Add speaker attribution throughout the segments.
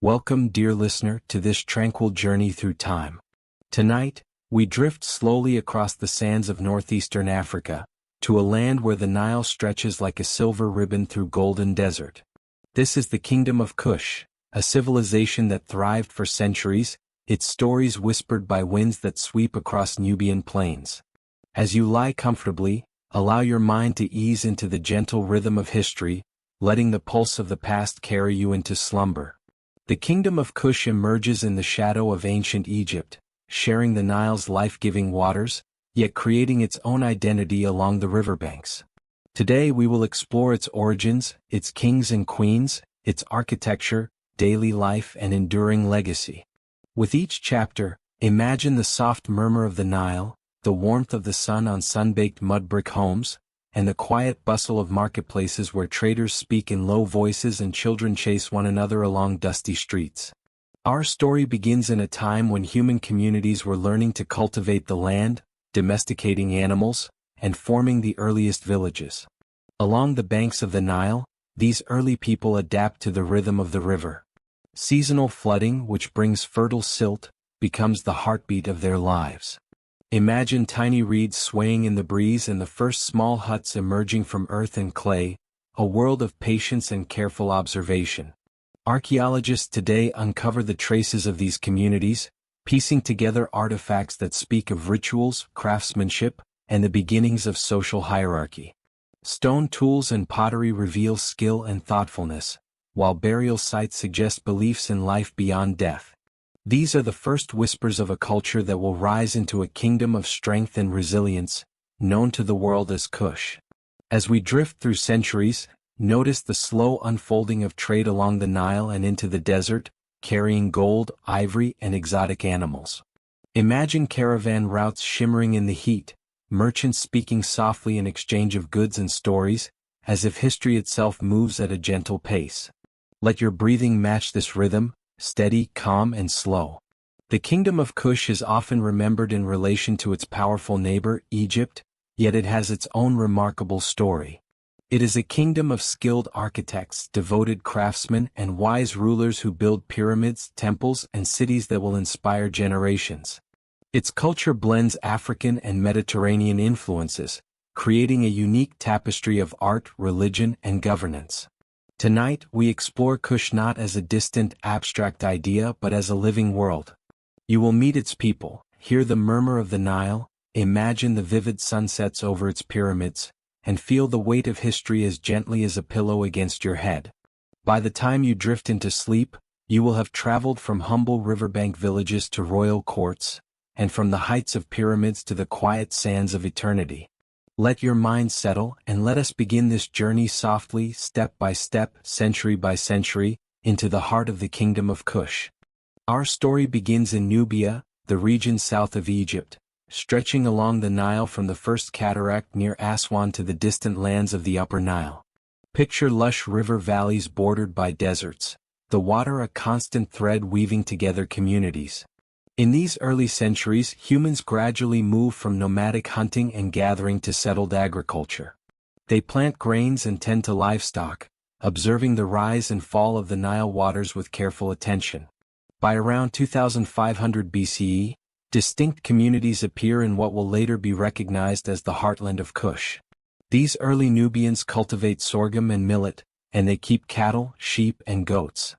Speaker 1: Welcome, dear listener, to this tranquil journey through time. Tonight, we drift slowly across the sands of northeastern Africa, to a land where the Nile stretches like a silver ribbon through golden desert. This is the Kingdom of Kush, a civilization that thrived for centuries, its stories whispered by winds that sweep across Nubian plains. As you lie comfortably, allow your mind to ease into the gentle rhythm of history, letting the pulse of the past carry you into slumber. The Kingdom of Kush emerges in the shadow of ancient Egypt, sharing the Nile's life-giving waters, yet creating its own identity along the riverbanks. Today we will explore its origins, its kings and queens, its architecture, daily life and enduring legacy. With each chapter, imagine the soft murmur of the Nile, the warmth of the sun on sun-baked mud-brick homes, and the quiet bustle of marketplaces where traders speak in low voices and children chase one another along dusty streets. Our story begins in a time when human communities were learning to cultivate the land, domesticating animals, and forming the earliest villages. Along the banks of the Nile, these early people adapt to the rhythm of the river. Seasonal flooding, which brings fertile silt, becomes the heartbeat of their lives. Imagine tiny reeds swaying in the breeze and the first small huts emerging from earth and clay, a world of patience and careful observation. Archaeologists today uncover the traces of these communities, piecing together artifacts that speak of rituals, craftsmanship, and the beginnings of social hierarchy. Stone tools and pottery reveal skill and thoughtfulness, while burial sites suggest beliefs in life beyond death. These are the first whispers of a culture that will rise into a kingdom of strength and resilience, known to the world as Kush. As we drift through centuries, notice the slow unfolding of trade along the Nile and into the desert, carrying gold, ivory, and exotic animals. Imagine caravan routes shimmering in the heat, merchants speaking softly in exchange of goods and stories, as if history itself moves at a gentle pace. Let your breathing match this rhythm, steady, calm, and slow. The Kingdom of Kush is often remembered in relation to its powerful neighbor, Egypt, yet it has its own remarkable story. It is a kingdom of skilled architects, devoted craftsmen, and wise rulers who build pyramids, temples, and cities that will inspire generations. Its culture blends African and Mediterranean influences, creating a unique tapestry of art, religion, and governance. Tonight, we explore Kush not as a distant, abstract idea but as a living world. You will meet its people, hear the murmur of the Nile, imagine the vivid sunsets over its pyramids, and feel the weight of history as gently as a pillow against your head. By the time you drift into sleep, you will have traveled from humble riverbank villages to royal courts, and from the heights of pyramids to the quiet sands of eternity. Let your mind settle and let us begin this journey softly, step by step, century by century, into the heart of the Kingdom of Kush. Our story begins in Nubia, the region south of Egypt, stretching along the Nile from the first cataract near Aswan to the distant lands of the Upper Nile. Picture lush river valleys bordered by deserts, the water a constant thread weaving together communities. In these early centuries, humans gradually move from nomadic hunting and gathering to settled agriculture. They plant grains and tend to livestock, observing the rise and fall of the Nile waters with careful attention. By around 2500 BCE, distinct communities appear in what will later be recognized as the heartland of Kush. These early Nubians cultivate sorghum and millet, and they keep cattle, sheep, and goats.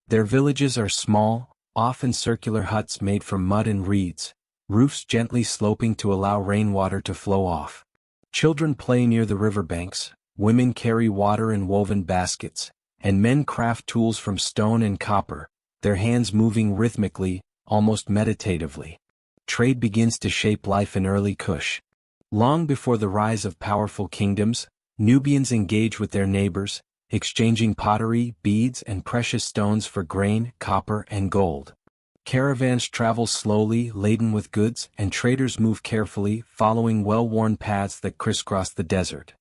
Speaker 1: Their villages are small, often circular huts made from mud and reeds, roofs gently sloping to allow rainwater to flow off. Children play near the riverbanks, women carry water in woven baskets, and men craft tools from stone and copper, their hands moving rhythmically, almost meditatively. Trade begins to shape life in early Kush. Long before the rise of powerful kingdoms, Nubians engage with their neighbors, exchanging pottery, beads, and precious stones for grain, copper, and gold. Caravans travel slowly, laden with goods, and traders move carefully, following well-worn paths that crisscross the desert.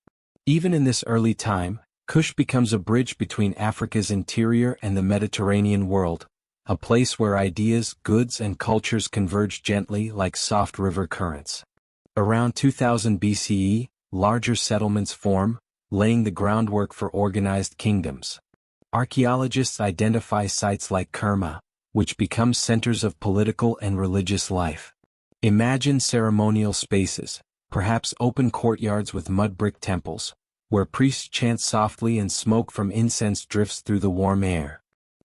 Speaker 1: Even in this early time, Kush becomes a bridge between Africa's interior and the Mediterranean world, a place where ideas, goods, and cultures converge gently like soft river currents. Around 2000 BCE, larger settlements form, laying the groundwork for organized kingdoms. Archaeologists identify sites like Kerma, which become centers of political and religious life. Imagine ceremonial spaces, perhaps open courtyards with mud brick temples, where priests chant softly and smoke from incense drifts through the warm air.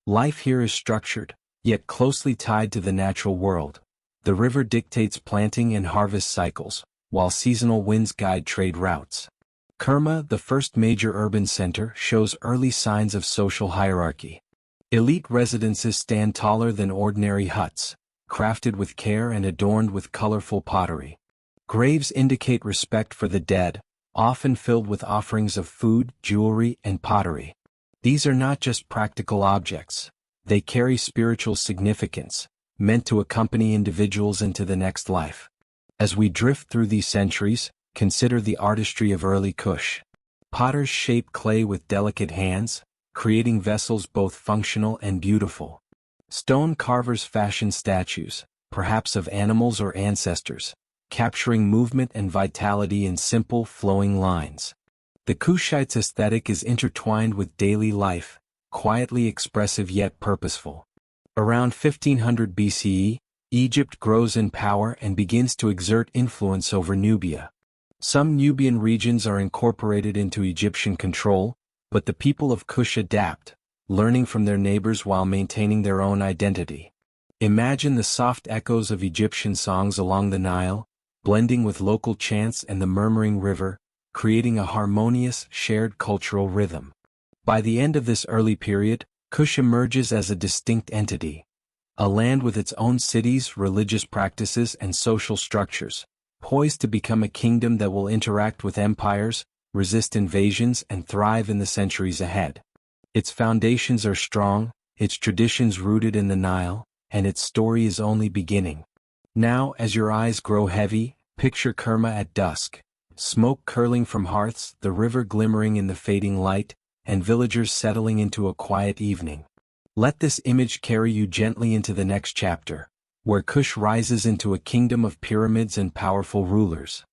Speaker 1: Life here is structured, yet closely tied to the natural world. The river dictates planting and harvest cycles, while seasonal winds guide trade routes. Kerma, the first major urban center, shows early signs of social hierarchy. Elite residences stand taller than ordinary huts, crafted with care and adorned with colorful pottery. Graves indicate respect for the dead, often filled with offerings of food, jewelry, and pottery. These are not just practical objects. They carry spiritual significance, meant to accompany individuals into the next life. As we drift through these centuries, consider the artistry of early Kush. Potters shape clay with delicate hands, creating vessels both functional and beautiful. Stone carvers fashion statues, perhaps of animals or ancestors, capturing movement and vitality in simple, flowing lines. The Kushites' aesthetic is intertwined with daily life, quietly expressive yet purposeful. Around 1500 BCE, Egypt grows in power and begins to exert influence over Nubia. Some Nubian regions are incorporated into Egyptian control, but the people of Kush adapt, learning from their neighbors while maintaining their own identity. Imagine the soft echoes of Egyptian songs along the Nile, blending with local chants and the murmuring river, creating a harmonious, shared cultural rhythm. By the end of this early period, Kush emerges as a distinct entity, a land with its own cities, religious practices, and social structures, poised to become a kingdom that will interact with empires, resist invasions, and thrive in the centuries ahead. Its foundations are strong, its traditions rooted in the Nile, and its story is only beginning. Now, as your eyes grow heavy, picture Kerma at dusk, smoke curling from hearths, the river glimmering in the fading light, and villagers settling into a quiet evening. Let this image carry you gently into the next chapter, where Kush rises into a kingdom of pyramids and powerful rulers.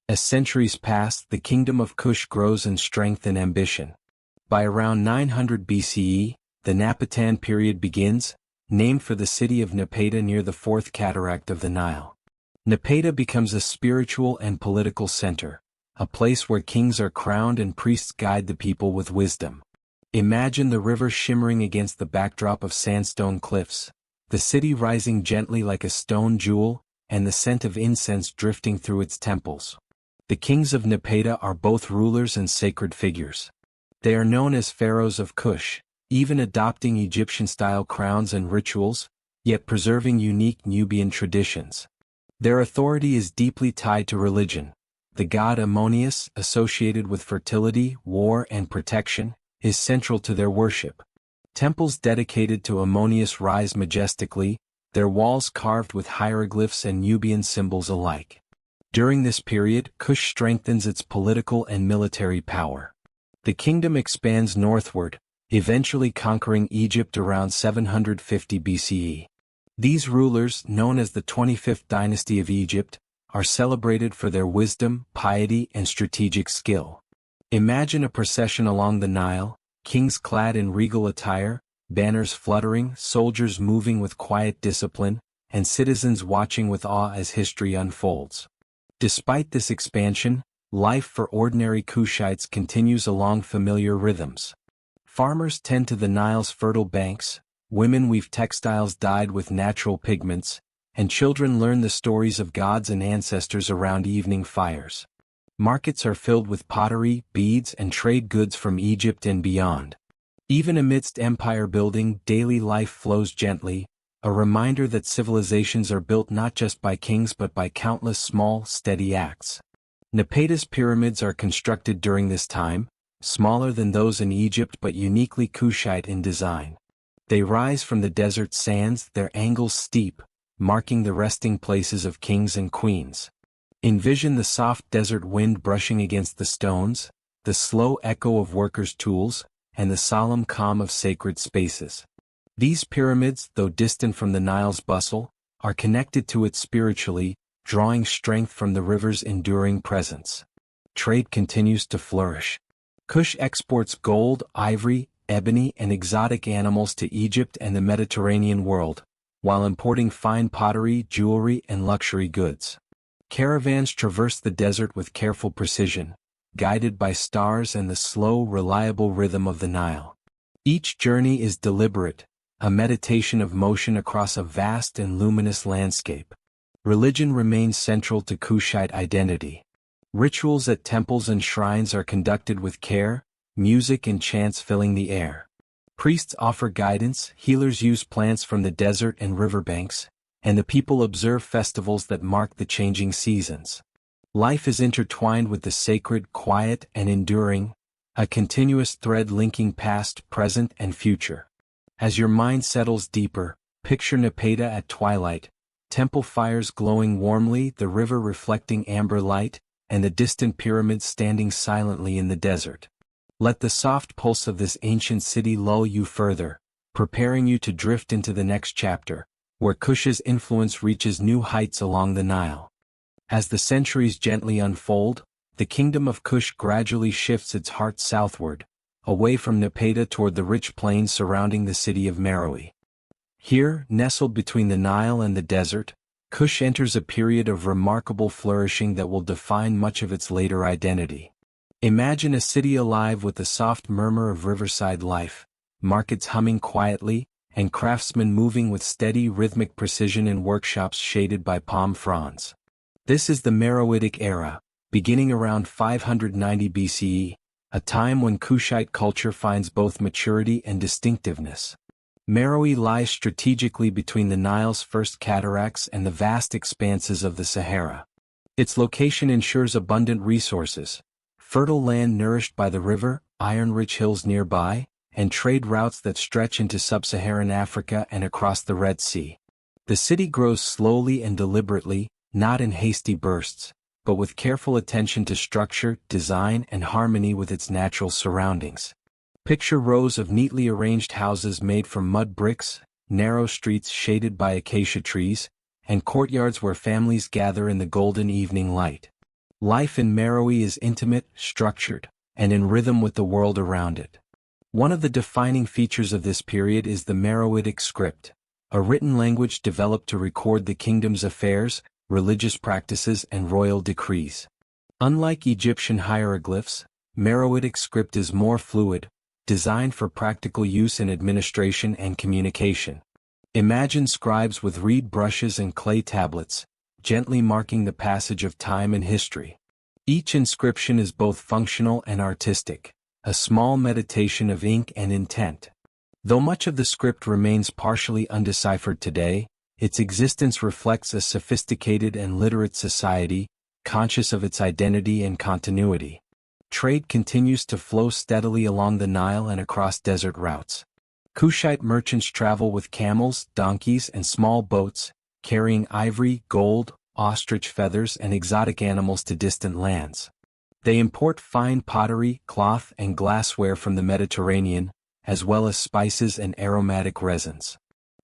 Speaker 1: As centuries pass, the kingdom of Kush grows in strength and ambition. By around 900 BCE, the Napatan period begins, named for the city of Napata near the fourth cataract of the Nile. Napata becomes a spiritual and political center, a place where kings are crowned and priests guide the people with wisdom. Imagine the river shimmering against the backdrop of sandstone cliffs, the city rising gently like a stone jewel, and the scent of incense drifting through its temples. The kings of Napata are both rulers and sacred figures. They are known as pharaohs of Kush, even adopting Egyptian-style crowns and rituals, yet preserving unique Nubian traditions. Their authority is deeply tied to religion. The god Amun, associated with fertility, war, and protection, is central to their worship. Temples dedicated to Amun rise majestically, their walls carved with hieroglyphs and Nubian symbols alike. During this period, Kush strengthens its political and military power. The kingdom expands northward, eventually conquering Egypt around 750 BCE. These rulers, known as the 25th dynasty of Egypt, are celebrated for their wisdom, piety, and strategic skill. Imagine a procession along the Nile, kings clad in regal attire, banners fluttering, soldiers moving with quiet discipline, and citizens watching with awe as history unfolds. Despite this expansion, life for ordinary Kushites continues along familiar rhythms. Farmers tend to the Nile's fertile banks, women weave textiles dyed with natural pigments, and children learn the stories of gods and ancestors around evening fires. Markets are filled with pottery, beads, and trade goods from Egypt and beyond. Even amidst empire building, daily life flows gently, a reminder that civilizations are built not just by kings but by countless small, steady acts. Napata's pyramids are constructed during this time, smaller than those in Egypt but uniquely Kushite in design. They rise from the desert sands, their angles steep, marking the resting places of kings and queens. Envision the soft desert wind brushing against the stones, the slow echo of workers' tools, and the solemn calm of sacred spaces. These pyramids, though distant from the Nile's bustle, are connected to it spiritually, drawing strength from the river's enduring presence. Trade continues to flourish. Kush exports gold, ivory, ebony and exotic animals to Egypt and the Mediterranean world, while importing fine pottery, jewelry, and luxury goods. Caravans traverse the desert with careful precision, guided by stars and the slow, reliable rhythm of the Nile. Each journey is deliberate, a meditation of motion across a vast and luminous landscape. Religion remains central to Kushite identity. Rituals at temples and shrines are conducted with care, music and chants filling the air. Priests offer guidance, healers use plants from the desert and riverbanks, and the people observe festivals that mark the changing seasons. Life is intertwined with the sacred, quiet, and enduring, a continuous thread linking past, present, and future. As your mind settles deeper, picture Napata at twilight, temple fires glowing warmly, the river reflecting amber light, and the distant pyramids standing silently in the desert. Let the soft pulse of this ancient city lull you further, preparing you to drift into the next chapter, where Kush's influence reaches new heights along the Nile. As the centuries gently unfold, the Kingdom of Kush gradually shifts its heart southward, away from Napata toward the rich plains surrounding the city of Meroë. Here, nestled between the Nile and the desert, Kush enters a period of remarkable flourishing that will define much of its later identity. Imagine a city alive with the soft murmur of riverside life, markets humming quietly, and craftsmen moving with steady rhythmic precision in workshops shaded by palm fronds. This is the Meroitic era, beginning around 590 BCE, a time when Kushite culture finds both maturity and distinctiveness. Meroë lies strategically between the Nile's first cataracts and the vast expanses of the Sahara. Its location ensures abundant resources, fertile land nourished by the river, iron-rich hills nearby, and trade routes that stretch into sub-Saharan Africa and across the Red Sea. The city grows slowly and deliberately, not in hasty bursts, but with careful attention to structure, design, and harmony with its natural surroundings. Picture rows of neatly arranged houses made from mud bricks, narrow streets shaded by acacia trees, and courtyards where families gather in the golden evening light. Life in Meroë is intimate, structured, and in rhythm with the world around it. One of the defining features of this period is the Meroitic script, a written language developed to record the kingdom's affairs, religious practices, and royal decrees. Unlike Egyptian hieroglyphs, Meroitic script is more fluid, designed for practical use in administration and communication. Imagine scribes with reed brushes and clay tablets, gently marking the passage of time and history. Each inscription is both functional and artistic, a small meditation of ink and intent. Though much of the script remains partially undeciphered today, its existence reflects a sophisticated and literate society, conscious of its identity and continuity. Trade continues to flow steadily along the Nile and across desert routes. Kushite merchants travel with camels, donkeys, and small boats, carrying ivory, gold, ostrich feathers, and exotic animals to distant lands. They import fine pottery, cloth, and glassware from the Mediterranean, as well as spices and aromatic resins.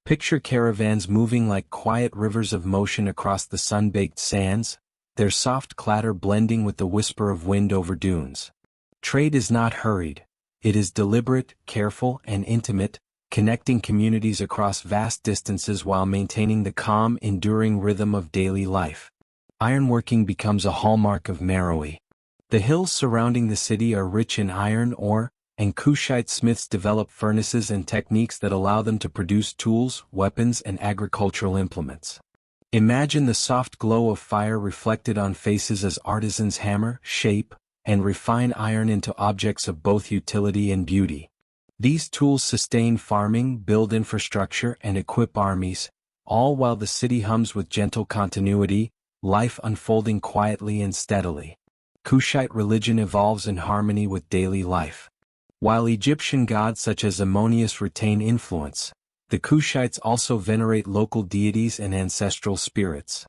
Speaker 1: Picture caravans moving like quiet rivers of motion across the sun-baked sands, their soft clatter blending with the whisper of wind over dunes. Trade is not hurried. It is deliberate, careful, and intimate, connecting communities across vast distances while maintaining the calm, enduring rhythm of daily life. Ironworking becomes a hallmark of Meroë. The hills surrounding the city are rich in iron ore, and Kushite smiths develop furnaces and techniques that allow them to produce tools, weapons, and agricultural implements. Imagine the soft glow of fire reflected on faces as artisans hammer, shape, and refine iron into objects of both utility and beauty. These tools sustain farming, build infrastructure, and equip armies, all while the city hums with gentle continuity, life unfolding quietly and steadily. Kushite religion evolves in harmony with daily life. While Egyptian gods such as Ammonius retain influence, the Kushites also venerate local deities and ancestral spirits.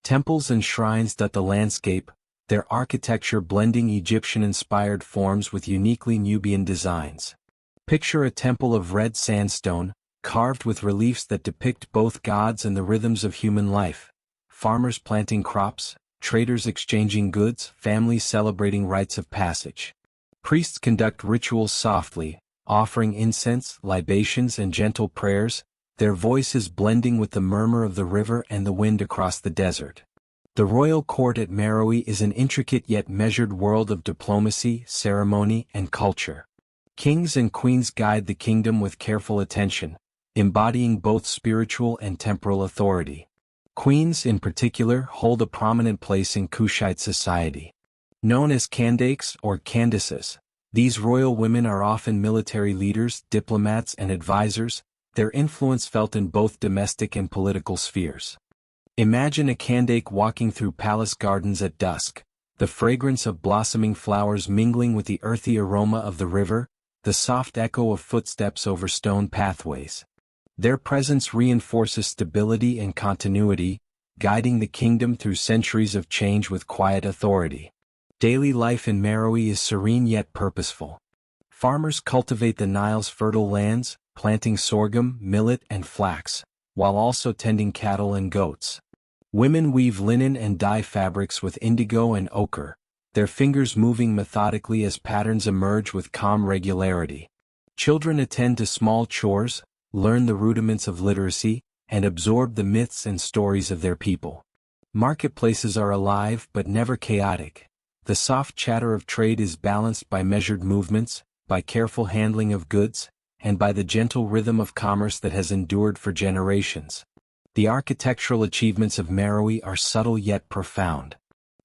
Speaker 1: Temples and shrines dot the landscape, their architecture blending Egyptian-inspired forms with uniquely Nubian designs. Picture a temple of red sandstone, carved with reliefs that depict both gods and the rhythms of human life. Farmers planting crops, traders exchanging goods, families celebrating rites of passage. Priests conduct rituals softly, offering incense, libations and gentle prayers, their voices blending with the murmur of the river and the wind across the desert. The royal court at Meroë is an intricate yet measured world of diplomacy, ceremony, and culture. Kings and queens guide the kingdom with careful attention, embodying both spiritual and temporal authority. Queens in particular hold a prominent place in Kushite society. Known as Candaces or Candaces, these royal women are often military leaders, diplomats and advisors, their influence felt in both domestic and political spheres. Imagine a Candace walking through palace gardens at dusk, the fragrance of blossoming flowers mingling with the earthy aroma of the river, the soft echo of footsteps over stone pathways. Their presence reinforces stability and continuity, guiding the kingdom through centuries of change with quiet authority. Daily life in Meroë is serene yet purposeful. Farmers cultivate the Nile's fertile lands, planting sorghum, millet and flax, while also tending cattle and goats. Women weave linen and dye fabrics with indigo and ochre, their fingers moving methodically as patterns emerge with calm regularity. Children attend to small chores, learn the rudiments of literacy, and absorb the myths and stories of their people. Marketplaces are alive but never chaotic. The soft chatter of trade is balanced by measured movements, by careful handling of goods, and by the gentle rhythm of commerce that has endured for generations. The architectural achievements of Meroë are subtle yet profound.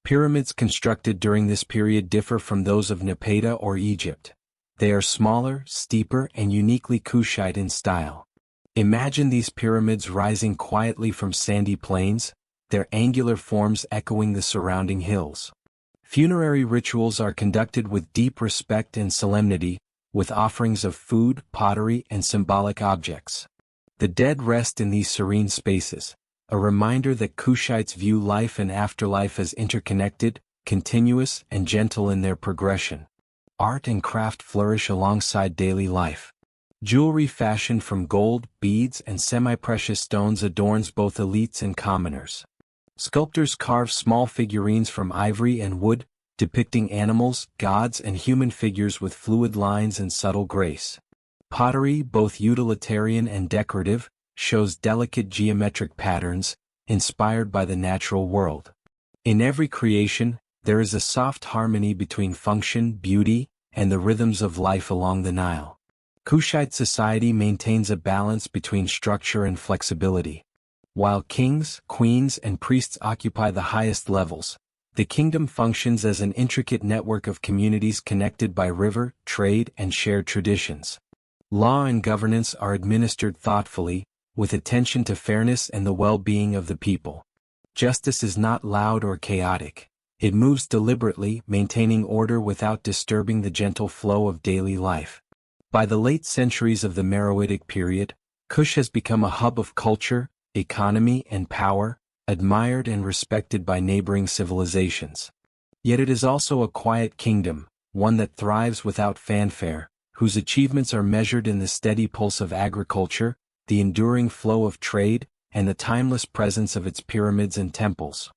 Speaker 1: Pyramids constructed during this period differ from those of Napata or Egypt. They are smaller, steeper, and uniquely Kushite in style. Imagine these pyramids rising quietly from sandy plains, their angular forms echoing the surrounding hills. Funerary rituals are conducted with deep respect and solemnity, with offerings of food, pottery, and symbolic objects. The dead rest in these serene spaces, a reminder that Kushites view life and afterlife as interconnected, continuous, and gentle in their progression. Art and craft flourish alongside daily life. Jewelry fashioned from gold, beads, and semi-precious stones adorns both elites and commoners. Sculptors carve small figurines from ivory and wood, depicting animals, gods, and human figures with fluid lines and subtle grace. Pottery, both utilitarian and decorative, shows delicate geometric patterns, inspired by the natural world. In every creation, there is a soft harmony between function, beauty, and the rhythms of life along the Nile. Kushite society maintains a balance between structure and flexibility. While kings, queens, and priests occupy the highest levels, the kingdom functions as an intricate network of communities connected by river, trade, and shared traditions. Law and governance are administered thoughtfully, with attention to fairness and the well-being of the people. Justice is not loud or chaotic. It moves deliberately, maintaining order without disturbing the gentle flow of daily life. By the late centuries of the Meroitic period, Kush has become a hub of culture, economy, and power, admired and respected by neighboring civilizations. Yet it is also a quiet kingdom, one that thrives without fanfare, whose achievements are measured in the steady pulse of agriculture, the enduring flow of trade, and the timeless presence of its pyramids and temples.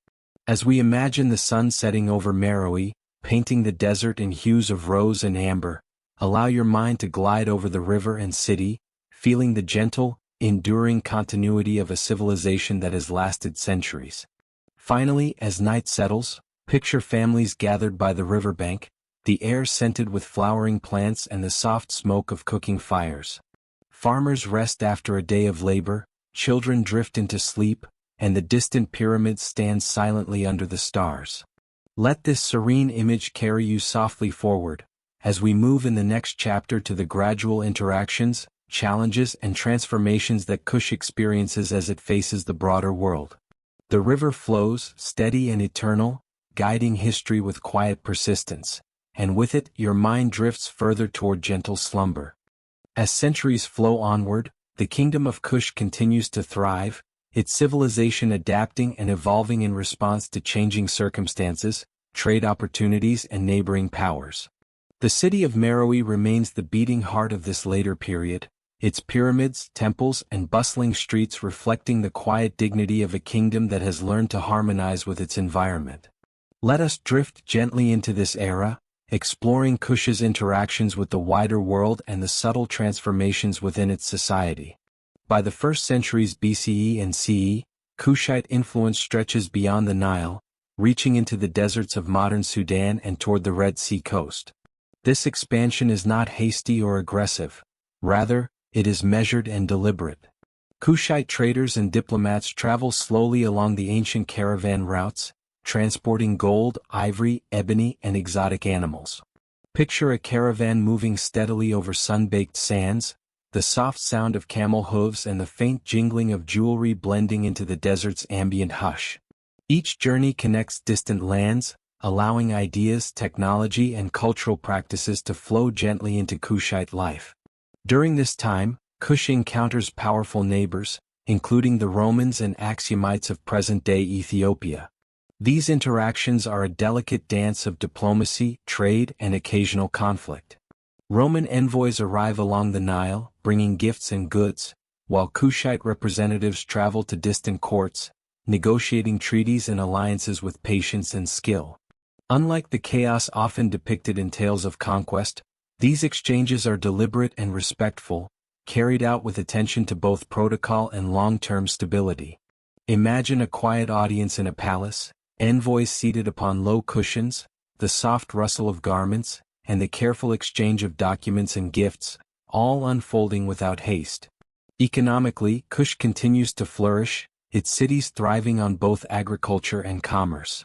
Speaker 1: As we imagine the sun setting over Meroë, painting the desert in hues of rose and amber, allow your mind to glide over the river and city, feeling the gentle, enduring continuity of a civilization that has lasted centuries. Finally, as night settles, picture families gathered by the riverbank, the air scented with flowering plants and the soft smoke of cooking fires. Farmers rest after a day of labor, children drift into sleep, and the distant pyramids stand silently under the stars. Let this serene image carry you softly forward, as we move in the next chapter to the gradual interactions, challenges, and transformations that Kush experiences as it faces the broader world. The river flows, steady and eternal, guiding history with quiet persistence, and with it your mind drifts further toward gentle slumber. As centuries flow onward, the Kingdom of Kush continues to thrive, its civilization adapting and evolving in response to changing circumstances, trade opportunities, and neighboring powers. The city of Meroë remains the beating heart of this later period, its pyramids, temples, and bustling streets reflecting the quiet dignity of a kingdom that has learned to harmonize with its environment. Let us drift gently into this era, exploring Kush's interactions with the wider world and the subtle transformations within its society. By the 1st centuries BCE and CE, Kushite influence stretches beyond the Nile, reaching into the deserts of modern Sudan and toward the Red Sea coast. This expansion is not hasty or aggressive. Rather, it is measured and deliberate. Kushite traders and diplomats travel slowly along the ancient caravan routes, transporting gold, ivory, ebony, and exotic animals. Picture a caravan moving steadily over sun-baked sands, the soft sound of camel hooves and the faint jingling of jewelry blending into the desert's ambient hush. Each journey connects distant lands, allowing ideas, technology, and cultural practices to flow gently into Kushite life. During this time, Kush encounters powerful neighbors, including the Romans and Axumites of present-day Ethiopia. These interactions are a delicate dance of diplomacy, trade, and occasional conflict. Roman envoys arrive along the Nile, bringing gifts and goods, while Kushite representatives travel to distant courts, negotiating treaties and alliances with patience and skill. Unlike the chaos often depicted in tales of conquest, these exchanges are deliberate and respectful, carried out with attention to both protocol and long-term stability. Imagine a quiet audience in a palace, envoys seated upon low cushions, the soft rustle of garments, and the careful exchange of documents and gifts, all unfolding without haste. Economically, Kush continues to flourish, its cities thriving on both agriculture and commerce.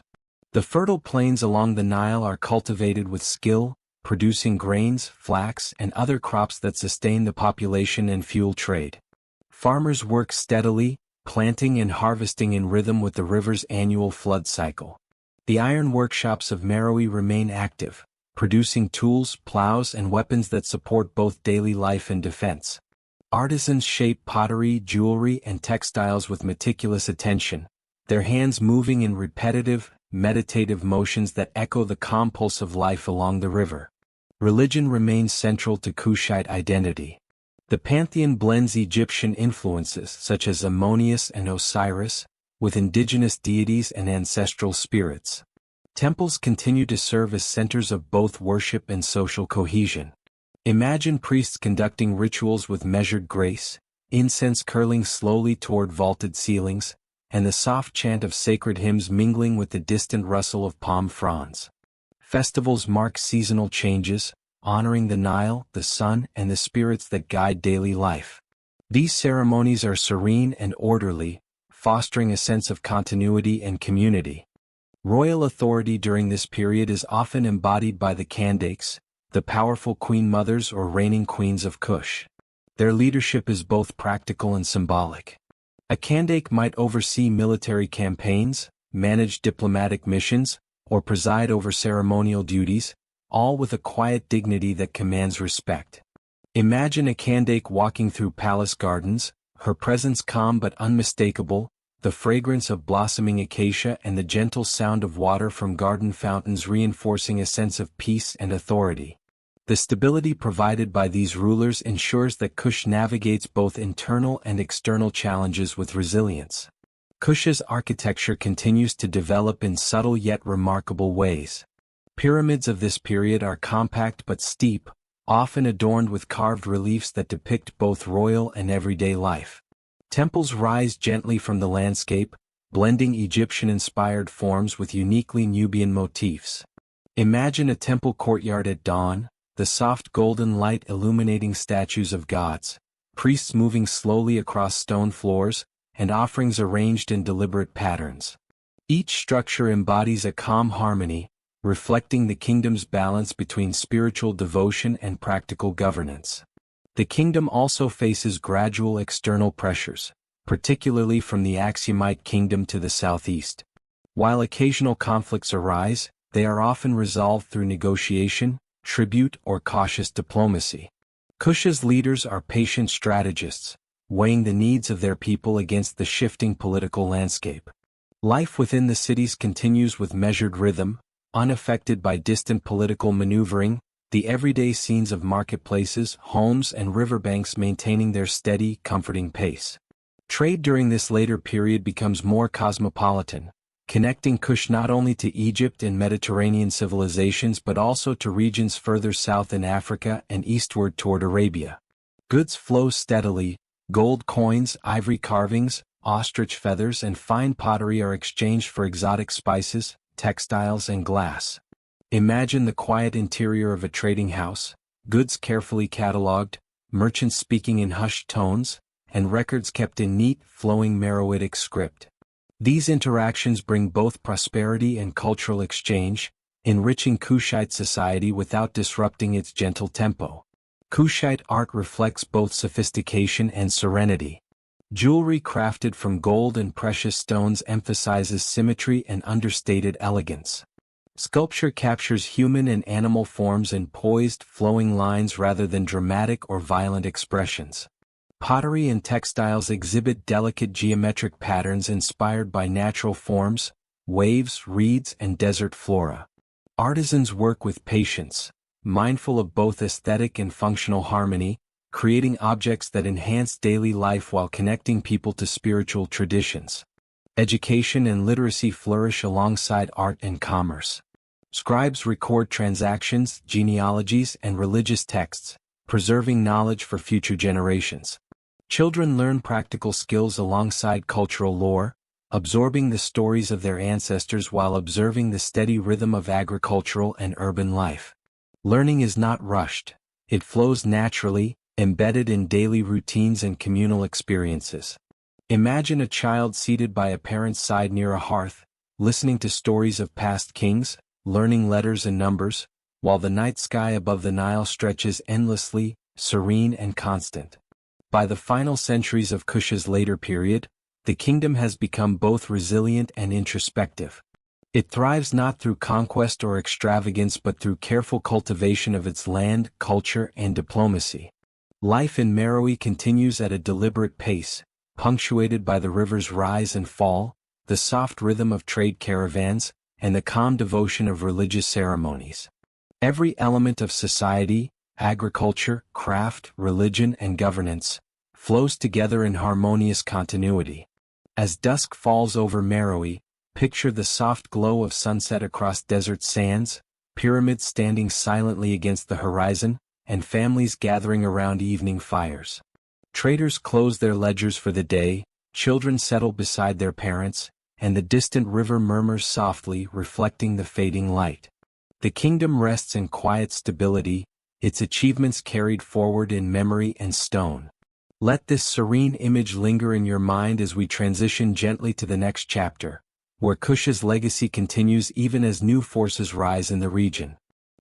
Speaker 1: The fertile plains along the Nile are cultivated with skill, producing grains, flax, and other crops that sustain the population and fuel trade. Farmers work steadily, planting and harvesting in rhythm with the river's annual flood cycle. The iron workshops of Meroë remain active, producing tools, plows, and weapons that support both daily life and defense. Artisans shape pottery, jewelry, and textiles with meticulous attention, their hands moving in repetitive, meditative motions that echo the calm pulse of life along the river. Religion remains central to Kushite identity. The pantheon blends Egyptian influences such as Ammonius and Osiris, with indigenous deities and ancestral spirits. Temples continue to serve as centers of both worship and social cohesion. Imagine priests conducting rituals with measured grace, incense curling slowly toward vaulted ceilings, and the soft chant of sacred hymns mingling with the distant rustle of palm fronds. Festivals mark seasonal changes, honoring the Nile, the sun, and the spirits that guide daily life. These ceremonies are serene and orderly, fostering a sense of continuity and community. Royal authority during this period is often embodied by the Kandakes, the powerful queen mothers or reigning queens of Kush. Their leadership is both practical and symbolic. A Kandake might oversee military campaigns, manage diplomatic missions, or preside over ceremonial duties, all with a quiet dignity that commands respect. Imagine a Kandake walking through palace gardens, her presence calm but unmistakable, the fragrance of blossoming acacia and the gentle sound of water from garden fountains reinforcing a sense of peace and authority. The stability provided by these rulers ensures that Kush navigates both internal and external challenges with resilience. Kush's architecture continues to develop in subtle yet remarkable ways. Pyramids of this period are compact but steep, often adorned with carved reliefs that depict both royal and everyday life. Temples rise gently from the landscape, blending Egyptian-inspired forms with uniquely Nubian motifs. Imagine a temple courtyard at dawn, the soft golden light illuminating statues of gods, priests moving slowly across stone floors, and offerings arranged in deliberate patterns. Each structure embodies a calm harmony, reflecting the kingdom's balance between spiritual devotion and practical governance. The kingdom also faces gradual external pressures, particularly from the Axumite kingdom to the southeast. While occasional conflicts arise, they are often resolved through negotiation, tribute, or cautious diplomacy. Kush's leaders are patient strategists, weighing the needs of their people against the shifting political landscape. Life within the cities continues with measured rhythm, unaffected by distant political maneuvering, the everyday scenes of marketplaces, homes, and riverbanks maintaining their steady, comforting pace. Trade during this later period becomes more cosmopolitan, connecting Kush not only to Egypt and Mediterranean civilizations but also to regions further south in Africa and eastward toward Arabia. Goods flow steadily, gold coins, ivory carvings, ostrich feathers and fine pottery are exchanged for exotic spices, textiles and glass. Imagine the quiet interior of a trading house, goods carefully catalogued, merchants speaking in hushed tones, and records kept in neat, flowing Meroitic script. These interactions bring both prosperity and cultural exchange, enriching Kushite society without disrupting its gentle tempo. Kushite art reflects both sophistication and serenity. Jewelry crafted from gold and precious stones emphasizes symmetry and understated elegance. Sculpture captures human and animal forms in poised, flowing lines rather than dramatic or violent expressions. Pottery and textiles exhibit delicate geometric patterns inspired by natural forms, waves, reeds, and desert flora. Artisans work with patience, mindful of both aesthetic and functional harmony, creating objects that enhance daily life while connecting people to spiritual traditions. Education and literacy flourish alongside art and commerce. Scribes record transactions, genealogies, and religious texts, preserving knowledge for future generations. Children learn practical skills alongside cultural lore, absorbing the stories of their ancestors while observing the steady rhythm of agricultural and urban life. Learning is not rushed, it flows naturally, embedded in daily routines and communal experiences. Imagine a child seated by a parent's side near a hearth, listening to stories of past kings, learning letters and numbers, while the night sky above the Nile stretches endlessly, serene and constant. By the final centuries of Kush's later period, the kingdom has become both resilient and introspective. It thrives not through conquest or extravagance but through careful cultivation of its land, culture, and diplomacy. Life in Meroë continues at a deliberate pace, punctuated by the river's rise and fall, the soft rhythm of trade caravans, and the calm devotion of religious ceremonies. Every element of society, agriculture, craft, religion, and governance, flows together in harmonious continuity. As dusk falls over Meroë, picture the soft glow of sunset across desert sands, pyramids standing silently against the horizon, and families gathering around evening fires. Traders close their ledgers for the day, children settle beside their parents, and the distant river murmurs softly, reflecting the fading light. The kingdom rests in quiet stability, its achievements carried forward in memory and stone. Let this serene image linger in your mind as we transition gently to the next chapter, where Kush's legacy continues even as new forces rise in the region.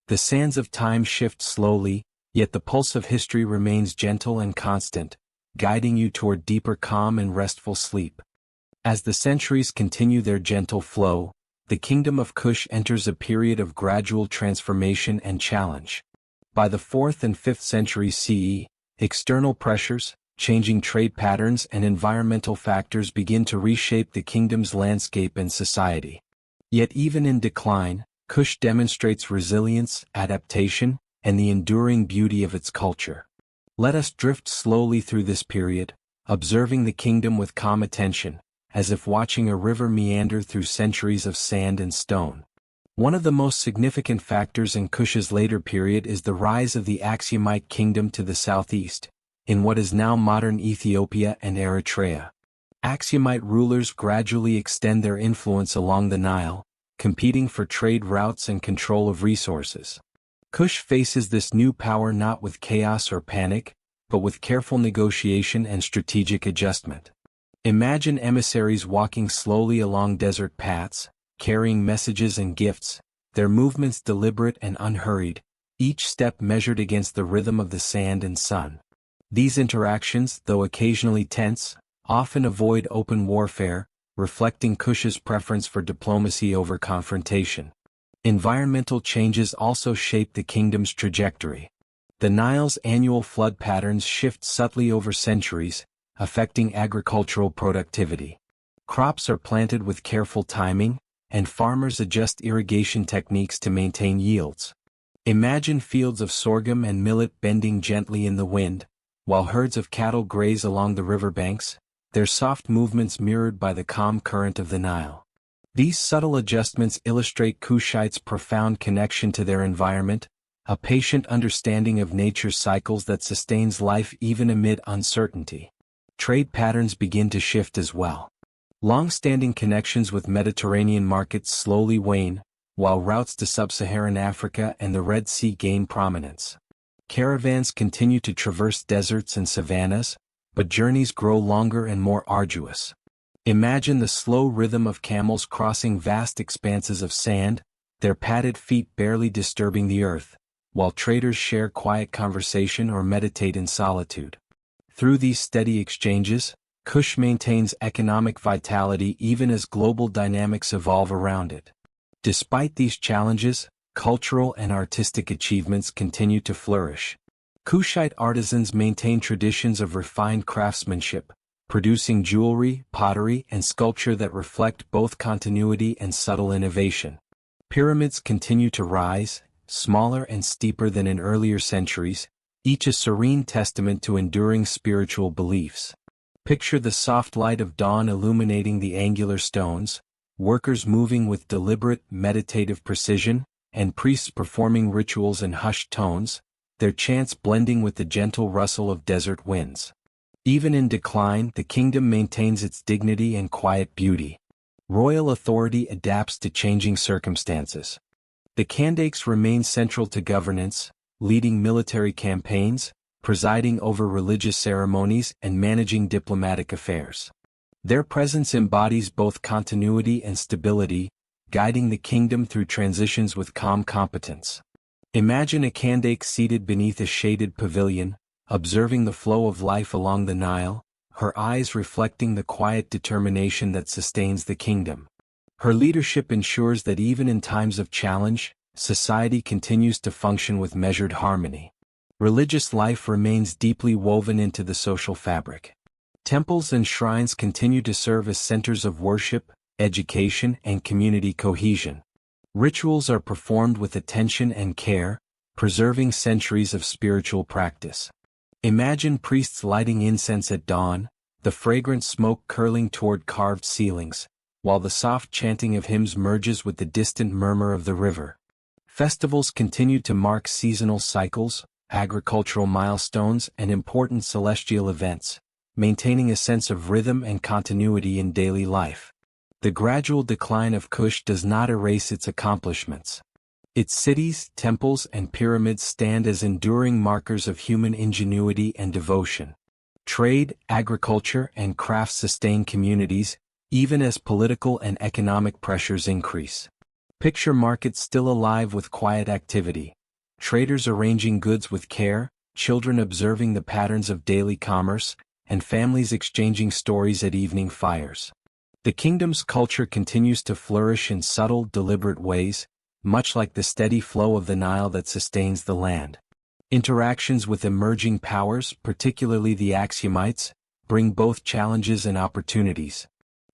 Speaker 1: The sands of time shift slowly, yet the pulse of history remains gentle and constant, guiding you toward deeper calm and restful sleep. As the centuries continue their gentle flow, the Kingdom of Kush enters a period of gradual transformation and challenge. By the 4th and 5th centuries CE, external pressures, changing trade patterns and environmental factors begin to reshape the kingdom's landscape and society. Yet even in decline, Kush demonstrates resilience, adaptation, and the enduring beauty of its culture. Let us drift slowly through this period, observing the kingdom with calm attention, as if watching a river meander through centuries of sand and stone. One of the most significant factors in Kush's later period is the rise of the Aksumite kingdom to the southeast, in what is now modern Ethiopia and Eritrea. Aksumite rulers gradually extend their influence along the Nile, competing for trade routes and control of resources. Kush faces this new power not with chaos or panic, but with careful negotiation and strategic adjustment. Imagine emissaries walking slowly along desert paths, carrying messages and gifts, their movements deliberate and unhurried, each step measured against the rhythm of the sand and sun. These interactions, though occasionally tense, often avoid open warfare, reflecting Kush's preference for diplomacy over confrontation. Environmental changes also shape the kingdom's trajectory. The Nile's annual flood patterns shift subtly over centuries, affecting agricultural productivity. Crops are planted with careful timing, and farmers adjust irrigation techniques to maintain yields. Imagine fields of sorghum and millet bending gently in the wind, while herds of cattle graze along the riverbanks, their soft movements mirrored by the calm current of the Nile. These subtle adjustments illustrate Kushites' profound connection to their environment, a patient understanding of nature's cycles that sustains life even amid uncertainty. Trade patterns begin to shift as well. Long-standing connections with Mediterranean markets slowly wane, while routes to sub-Saharan Africa and the Red Sea gain prominence. Caravans continue to traverse deserts and savannas, but journeys grow longer and more arduous. Imagine the slow rhythm of camels crossing vast expanses of sand, their padded feet barely disturbing the earth, while traders share quiet conversation or meditate in solitude. Through these steady exchanges, Kush maintains economic vitality even as global dynamics evolve around it. Despite these challenges, cultural and artistic achievements continue to flourish. Kushite artisans maintain traditions of refined craftsmanship, producing jewelry, pottery, and sculpture that reflect both continuity and subtle innovation. Pyramids continue to rise, smaller and steeper than in earlier centuries, each a serene testament to enduring spiritual beliefs. Picture the soft light of dawn illuminating the angular stones, workers moving with deliberate, meditative precision, and priests performing rituals in hushed tones, their chants blending with the gentle rustle of desert winds. Even in decline, the kingdom maintains its dignity and quiet beauty. Royal authority adapts to changing circumstances. The Kandakes remain central to governance, leading military campaigns, presiding over religious ceremonies, and managing diplomatic affairs. Their presence embodies both continuity and stability, guiding the kingdom through transitions with calm competence. Imagine a Kandake seated beneath a shaded pavilion, observing the flow of life along the Nile, her eyes reflecting the quiet determination that sustains the kingdom. Her leadership ensures that even in times of challenge, society continues to function with measured harmony. Religious life remains deeply woven into the social fabric. Temples and shrines continue to serve as centers of worship, education, and community cohesion. Rituals are performed with attention and care, preserving centuries of spiritual practice. Imagine priests lighting incense at dawn, the fragrant smoke curling toward carved ceilings, while the soft chanting of hymns merges with the distant murmur of the river. Festivals continue to mark seasonal cycles, agricultural milestones, and important celestial events, maintaining a sense of rhythm and continuity in daily life. The gradual decline of Kush does not erase its accomplishments. Its cities, temples, and pyramids stand as enduring markers of human ingenuity and devotion. Trade, agriculture, and crafts sustain communities, even as political and economic pressures increase. Picture markets still alive with quiet activity, traders arranging goods with care, children observing the patterns of daily commerce, and families exchanging stories at evening fires. The kingdom's culture continues to flourish in subtle, deliberate ways, much like the steady flow of the Nile that sustains the land. Interactions with emerging powers, particularly the Axumites, bring both challenges and opportunities.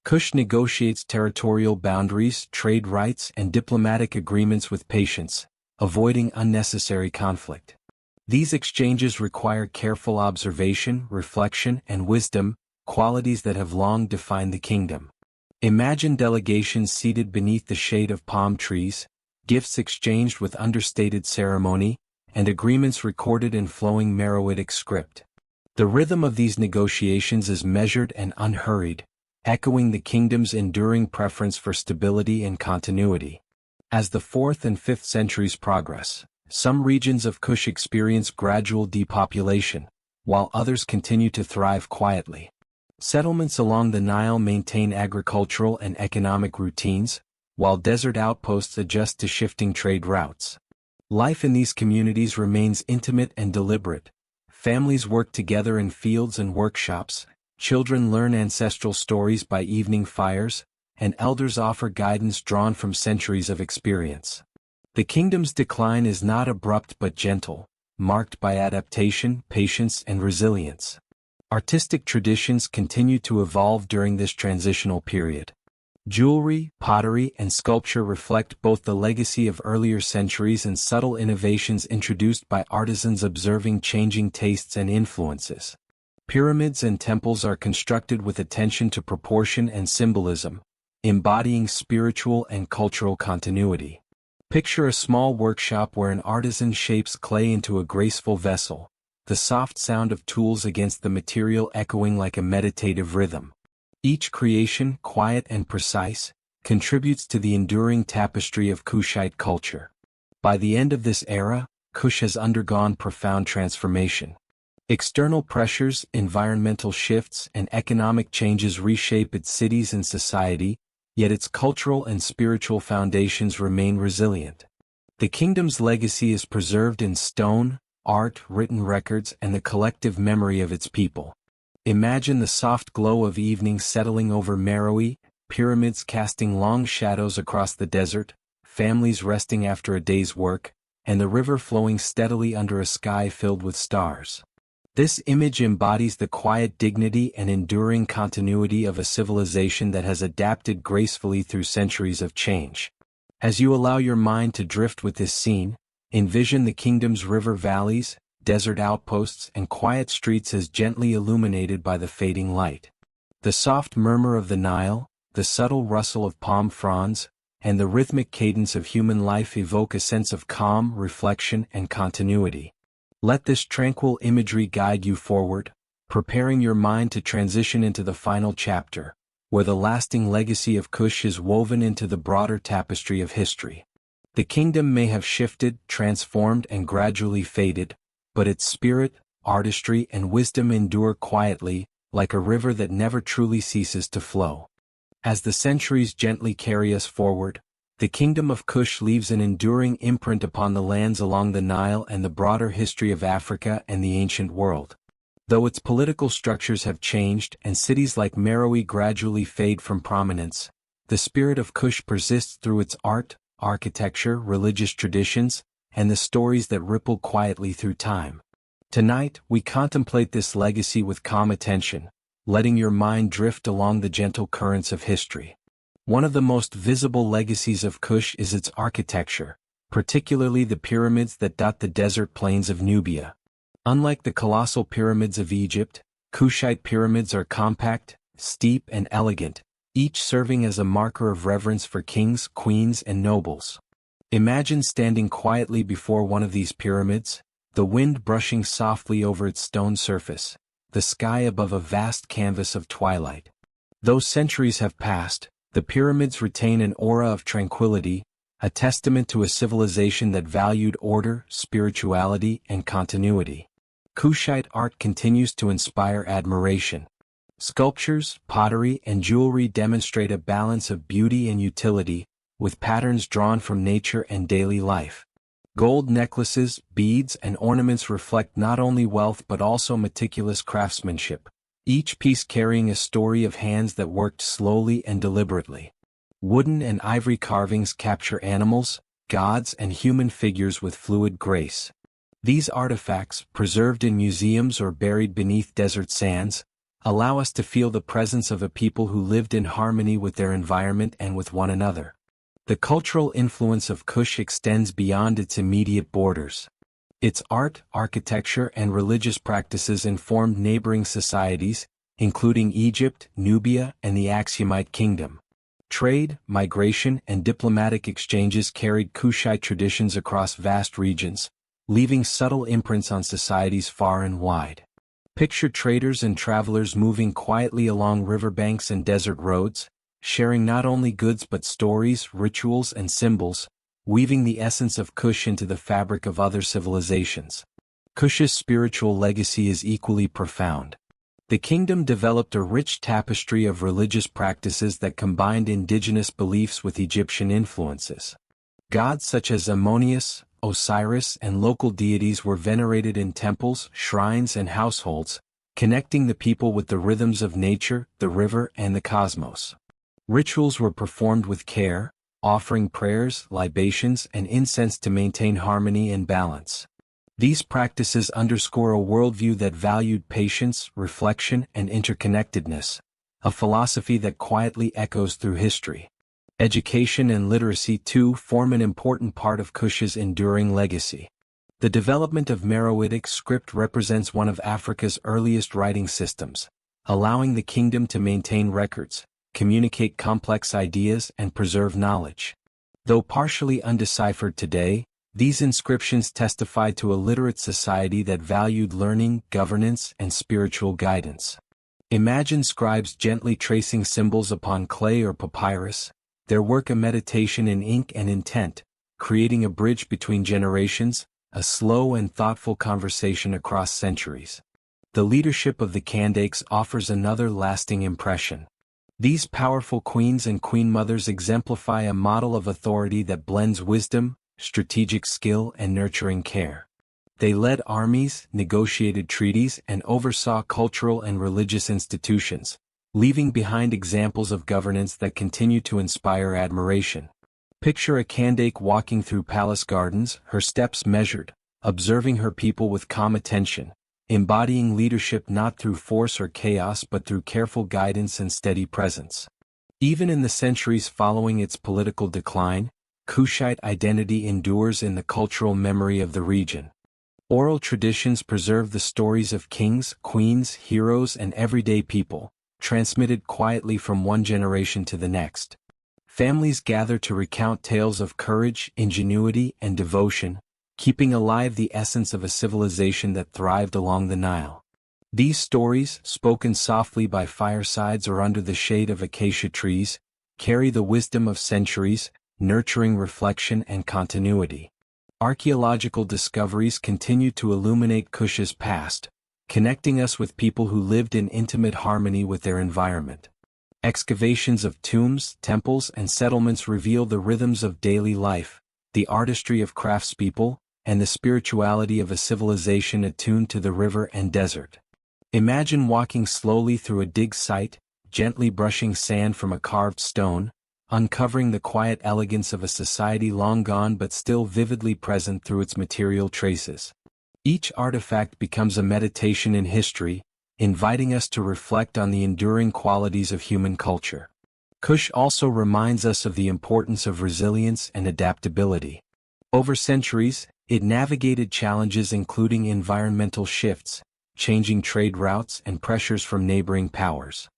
Speaker 1: Kush negotiates territorial boundaries, trade rights, and diplomatic agreements with patience, avoiding unnecessary conflict. These exchanges require careful observation, reflection, and wisdom, qualities that have long defined the kingdom. Imagine delegations seated beneath the shade of palm trees, gifts exchanged with understated ceremony, and agreements recorded in flowing Meroitic script. The rhythm of these negotiations is measured and unhurried, echoing the kingdom's enduring preference for stability and continuity. As the 4th and 5th centuries progress, some regions of Kush experience gradual depopulation, while others continue to thrive quietly. Settlements along the Nile maintain agricultural and economic routines, while desert outposts adjust to shifting trade routes. Life in these communities remains intimate and deliberate. Families work together in fields and workshops, children learn ancestral stories by evening fires, and elders offer guidance drawn from centuries of experience. The kingdom's decline is not abrupt but gentle, marked by adaptation, patience, and resilience. Artistic traditions continue to evolve during this transitional period. Jewelry, pottery, and sculpture reflect both the legacy of earlier centuries and subtle innovations introduced by artisans observing changing tastes and influences. Pyramids and temples are constructed with attention to proportion and symbolism, embodying spiritual and cultural continuity. Picture a small workshop where an artisan shapes clay into a graceful vessel, the soft sound of tools against the material echoing like a meditative rhythm. Each creation, quiet and precise, contributes to the enduring tapestry of Kushite culture. By the end of this era, Kush has undergone profound transformation. External pressures, environmental shifts, and economic changes reshape its cities and society, yet its cultural and spiritual foundations remain resilient. The kingdom's legacy is preserved in stone, art, written records, and the collective memory of its people. Imagine the soft glow of evening settling over Meroë, pyramids casting long shadows across the desert, families resting after a day's work, and the river flowing steadily under a sky filled with stars. This image embodies the quiet dignity and enduring continuity of a civilization that has adapted gracefully through centuries of change. As you allow your mind to drift with this scene, envision the kingdom's river valleys, desert outposts, and quiet streets as gently illuminated by the fading light. The soft murmur of the Nile, the subtle rustle of palm fronds, and the rhythmic cadence of human life evoke a sense of calm, reflection, and continuity. Let this tranquil imagery guide you forward, preparing your mind to transition into the final chapter, where the lasting legacy of Kush is woven into the broader tapestry of history. The kingdom may have shifted, transformed, and gradually faded, but its spirit, artistry, and wisdom endure quietly, like a river that never truly ceases to flow. As the centuries gently carry us forward, the Kingdom of Kush leaves an enduring imprint upon the lands along the Nile and the broader history of Africa and the ancient world. Though its political structures have changed and cities like Meroë gradually fade from prominence, the spirit of Kush persists through its art, architecture, religious traditions, and the stories that ripple quietly through time. Tonight, we contemplate this legacy with calm attention, letting your mind drift along the gentle currents of history. One of the most visible legacies of Kush is its architecture, particularly the pyramids that dot the desert plains of Nubia. Unlike the colossal pyramids of Egypt, Kushite pyramids are compact, steep, and elegant, each serving as a marker of reverence for kings, queens, and nobles. Imagine standing quietly before one of these pyramids, the wind brushing softly over its stone surface, the sky above a vast canvas of twilight. Though centuries have passed, the pyramids retain an aura of tranquility, a testament to a civilization that valued order, spirituality, and continuity. Kushite art continues to inspire admiration. Sculptures, pottery, and jewelry demonstrate a balance of beauty and utility, with patterns drawn from nature and daily life. Gold necklaces, beads, and ornaments reflect not only wealth but also meticulous craftsmanship, each piece carrying a story of hands that worked slowly and deliberately. Wooden and ivory carvings capture animals, gods, and human figures with fluid grace. These artifacts, preserved in museums or buried beneath desert sands, allow us to feel the presence of a people who lived in harmony with their environment and with one another. The cultural influence of Kush extends beyond its immediate borders. Its art, architecture, and religious practices informed neighboring societies, including Egypt, Nubia, and the Aksumite kingdom. Trade, migration, and diplomatic exchanges carried Kushite traditions across vast regions, leaving subtle imprints on societies far and wide. Picture traders and travelers moving quietly along riverbanks and desert roads, sharing not only goods but stories, rituals, and symbols, weaving the essence of Kush into the fabric of other civilizations. Kush's spiritual legacy is equally profound. The kingdom developed a rich tapestry of religious practices that combined indigenous beliefs with Egyptian influences. Gods such as Ammonius, Osiris, and local deities were venerated in temples, shrines, and households, connecting the people with the rhythms of nature, the river, and the cosmos. Rituals were performed with care, offering prayers, libations, and incense to maintain harmony and balance. These practices underscore a worldview that valued patience, reflection, and interconnectedness, a philosophy that quietly echoes through history. Education and literacy too form an important part of Kush's enduring legacy. The development of Meroitic script represents one of Africa's earliest writing systems, allowing the kingdom to maintain records, communicate complex ideas and preserve knowledge. Though partially undeciphered today, these inscriptions testify to a literate society that valued learning, governance, and spiritual guidance. Imagine scribes gently tracing symbols upon clay or papyrus, their work a meditation in ink and intent, creating a bridge between generations, a slow and thoughtful conversation across centuries. The leadership of the Kandaks offers another lasting impression. These powerful queens and queen mothers exemplify a model of authority that blends wisdom, strategic skill, and nurturing care. They led armies, negotiated treaties, and oversaw cultural and religious institutions, leaving behind examples of governance that continue to inspire admiration. Picture a Kandak walking through palace gardens, her steps measured, observing her people with calm attention, embodying leadership not through force or chaos but through careful guidance and steady presence. Even in the centuries following its political decline, Kushite identity endures in the cultural memory of the region. Oral traditions preserve the stories of kings, queens, heroes, and everyday people, transmitted quietly from one generation to the next. Families gather to recount tales of courage, ingenuity, and devotion, keeping alive the essence of a civilization that thrived along the Nile. These stories, spoken softly by firesides or under the shade of acacia trees, carry the wisdom of centuries, nurturing reflection and continuity. Archaeological discoveries continue to illuminate Kush's past, connecting us with people who lived in intimate harmony with their environment. Excavations of tombs, temples, and settlements reveal the rhythms of daily life, the artistry of craftspeople, and the spirituality of a civilization attuned to the river and desert. Imagine walking slowly through a dig site, gently brushing sand from a carved stone, uncovering the quiet elegance of a society long gone but still vividly present through its material traces. Each artifact becomes a meditation in history, inviting us to reflect on the enduring qualities of human culture. Kush also reminds us of the importance of resilience and adaptability. Over centuries, it navigated challenges including environmental shifts, changing trade routes, and pressures from neighboring powers.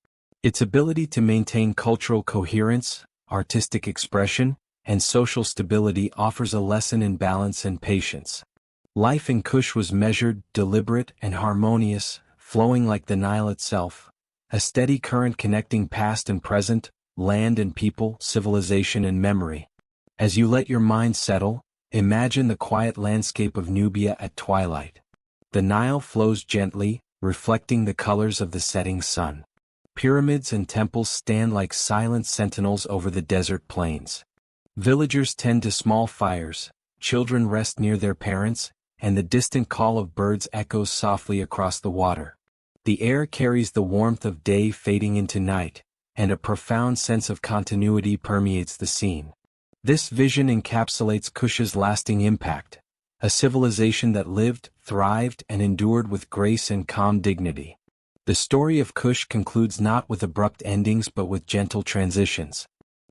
Speaker 1: Its ability to maintain cultural coherence, artistic expression, and social stability offers a lesson in balance and patience. Life in Kush was measured, deliberate, and harmonious, flowing like the Nile itself, a steady current connecting past and present, land and people, civilization and memory. As you let your mind settle, imagine the quiet landscape of Nubia at twilight. The Nile flows gently, reflecting the colors of the setting sun. Pyramids and temples stand like silent sentinels over the desert plains. Villagers tend to small fires, children rest near their parents, and the distant call of birds echoes softly across the water. The air carries the warmth of day fading into night, and a profound sense of continuity permeates the scene. This vision encapsulates Kush's lasting impact, a civilization that lived, thrived, and endured with grace and calm dignity. The story of Kush concludes not with abrupt endings but with gentle transitions.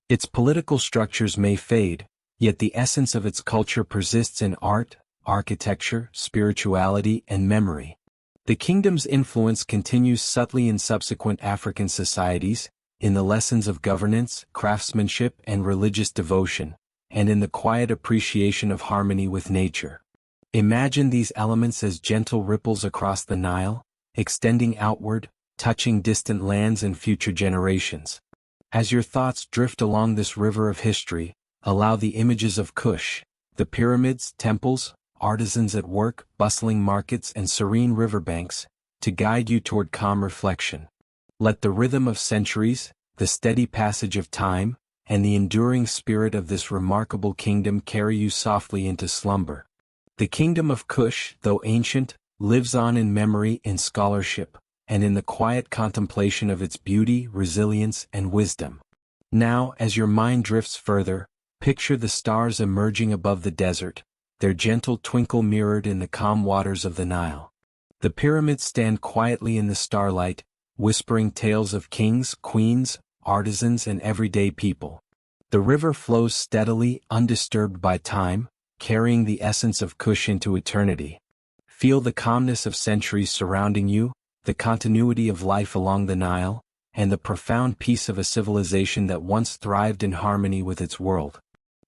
Speaker 1: Its political structures may fade, yet the essence of its culture persists in art, architecture, spirituality, and memory. The kingdom's influence continues subtly in subsequent African societies, in the lessons of governance, craftsmanship, and religious devotion, and in the quiet appreciation of harmony with nature. Imagine these elements as gentle ripples across the Nile, extending outward, touching distant lands and future generations. As your thoughts drift along this river of history, allow the images of Kush, the pyramids, temples, artisans at work, bustling markets, and serene riverbanks, to guide you toward calm reflection. Let the rhythm of centuries, the steady passage of time, and the enduring spirit of this remarkable kingdom carry you softly into slumber. The kingdom of Kush, though ancient, lives on in memory, in scholarship, and in the quiet contemplation of its beauty, resilience, and wisdom. Now, as your mind drifts further, picture the stars emerging above the desert, their gentle twinkle mirrored in the calm waters of the Nile. The pyramids stand quietly in the starlight, whispering tales of kings, queens, artisans, and everyday people. The river flows steadily, undisturbed by time, carrying the essence of Kush into eternity. Feel the calmness of centuries surrounding you, the continuity of life along the Nile, and the profound peace of a civilization that once thrived in harmony with its world.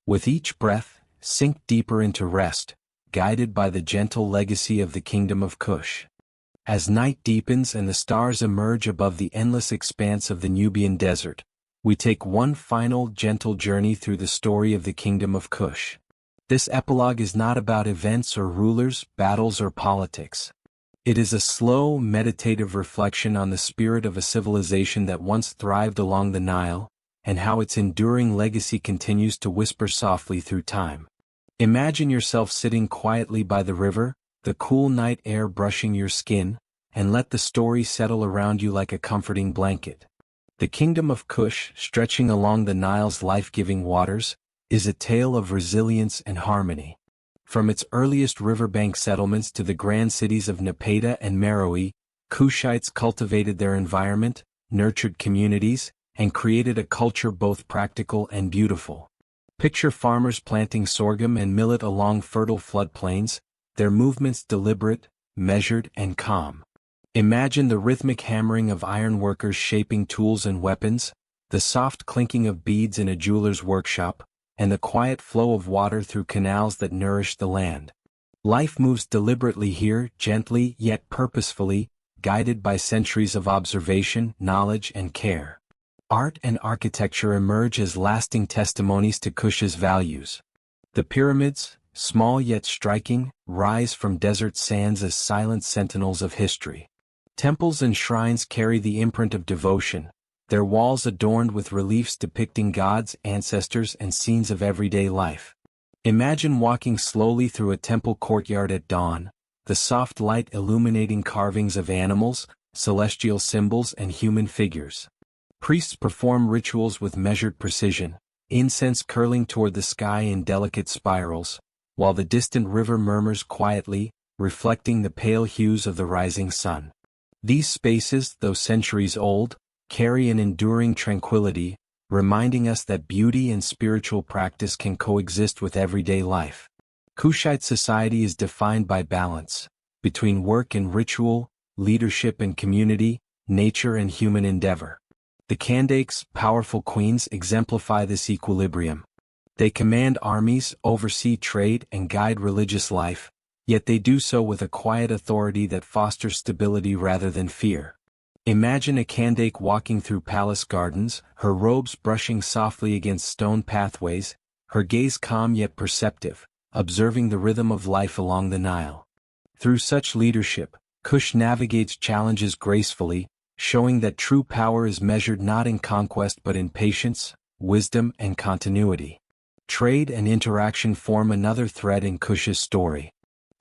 Speaker 1: With each breath, sink deeper into rest, guided by the gentle legacy of the Kingdom of Kush. As night deepens and the stars emerge above the endless expanse of the Nubian desert, we take one final gentle journey through the story of the Kingdom of Kush. This epilogue is not about events or rulers, battles or politics. It is a slow, meditative reflection on the spirit of a civilization that once thrived along the Nile, and how its enduring legacy continues to whisper softly through time. Imagine yourself sitting quietly by the river, the cool night air brushing your skin, and let the story settle around you like a comforting blanket. The Kingdom of Kush, stretching along the Nile's life-giving waters, is a tale of resilience and harmony. From its earliest riverbank settlements to the grand cities of Napata and Meroë, Kushites cultivated their environment, nurtured communities, and created a culture both practical and beautiful. Picture farmers planting sorghum and millet along fertile floodplains, their movements deliberate, measured, and calm. Imagine the rhythmic hammering of iron workers shaping tools and weapons, the soft clinking of beads in a jeweler's workshop, and the quiet flow of water through canals that nourish the land. Life moves deliberately here, gently yet purposefully, guided by centuries of observation, knowledge, and care. Art and architecture emerge as lasting testimonies to Kush's values. The pyramids, small yet striking, rise from desert sands as silent sentinels of history. Temples and shrines carry the imprint of devotion, their walls adorned with reliefs depicting gods, ancestors, and scenes of everyday life. Imagine walking slowly through a temple courtyard at dawn, the soft light illuminating carvings of animals, celestial symbols, and human figures. Priests perform rituals with measured precision, incense curling toward the sky in delicate spirals, while the distant river murmurs quietly, reflecting the pale hues of the rising sun. These spaces, though centuries old, carry an enduring tranquility, reminding us that beauty and spiritual practice can coexist with everyday life. Kushite society is defined by balance, between work and ritual, leadership and community, nature and human endeavor. The Kandakes, powerful queens, exemplify this equilibrium. They command armies, oversee trade, and guide religious life, yet they do so with a quiet authority that fosters stability rather than fear. Imagine a Kandake walking through palace gardens, her robes brushing softly against stone pathways, her gaze calm yet perceptive, observing the rhythm of life along the Nile. Through such leadership, Kush navigates challenges gracefully, showing that true power is measured not in conquest but in patience, wisdom, and continuity. Trade and interaction form another thread in Kush's story.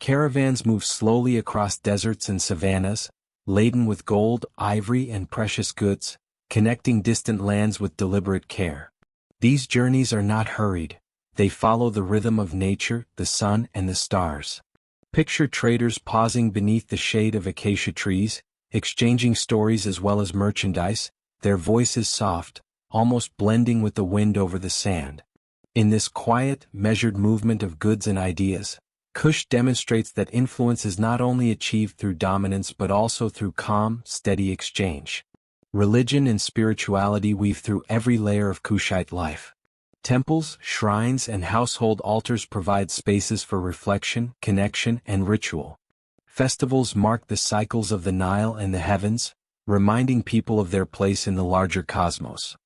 Speaker 1: Caravans move slowly across deserts and savannas, laden with gold, ivory, and precious goods, connecting distant lands with deliberate care. These journeys are not hurried, they follow the rhythm of nature, the sun, and the stars. Picture traders pausing beneath the shade of acacia trees, exchanging stories as well as merchandise, their voices soft, almost blending with the wind over the sand. In this quiet, measured movement of goods and ideas, Kush demonstrates that influence is not only achieved through dominance but also through calm, steady exchange. Religion and spirituality weave through every layer of Kushite life. Temples, shrines, and household altars provide spaces for reflection, connection, and ritual. Festivals mark the cycles of the Nile and the heavens, reminding people of their place in the larger cosmos.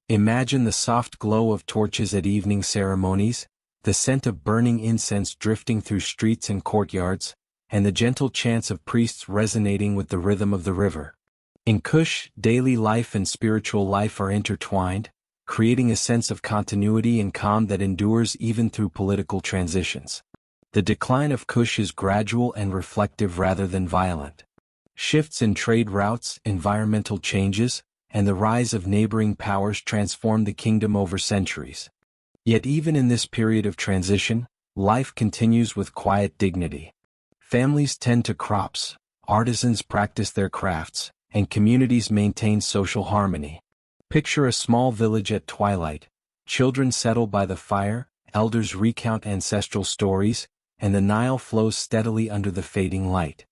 Speaker 1: Imagine the soft glow of torches at evening ceremonies, the scent of burning incense drifting through streets and courtyards, and the gentle chants of priests resonating with the rhythm of the river. In Kush, daily life and spiritual life are intertwined, creating a sense of continuity and calm that endures even through political transitions. The decline of Kush is gradual and reflective rather than violent. Shifts in trade routes, environmental changes, and the rise of neighboring powers transformed the kingdom over centuries. Yet even in this period of transition, life continues with quiet dignity. Families tend to crops, artisans practice their crafts, and communities maintain social harmony. Picture a small village at twilight, children settle by the fire, elders recount ancestral stories, and the Nile flows steadily under the fading light.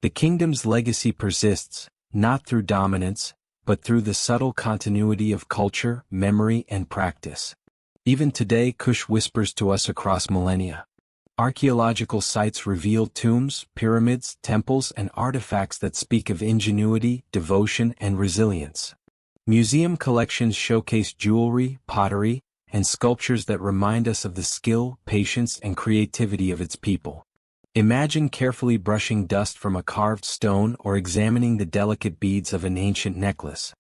Speaker 1: The kingdom's legacy persists, not through dominance, but through the subtle continuity of culture, memory, and practice. Even today, Kush whispers to us across millennia. Archaeological sites reveal tombs, pyramids, temples, and artifacts that speak of ingenuity, devotion, and resilience. Museum collections showcase jewelry, pottery, and sculptures that remind us of the skill, patience, and creativity of its people. Imagine carefully brushing dust from a carved stone or examining the delicate beads of an ancient necklace.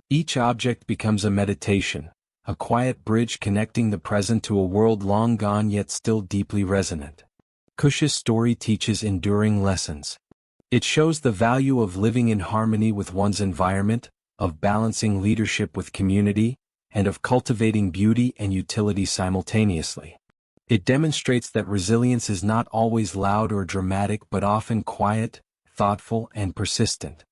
Speaker 1: Each object becomes a meditation, a quiet bridge connecting the present to a world long gone yet still deeply resonant. Kush's story teaches enduring lessons. It shows the value of living in harmony with one's environment, of balancing leadership with community, and of cultivating beauty and utility simultaneously. It demonstrates that resilience is not always loud or dramatic but often quiet, thoughtful, and persistent.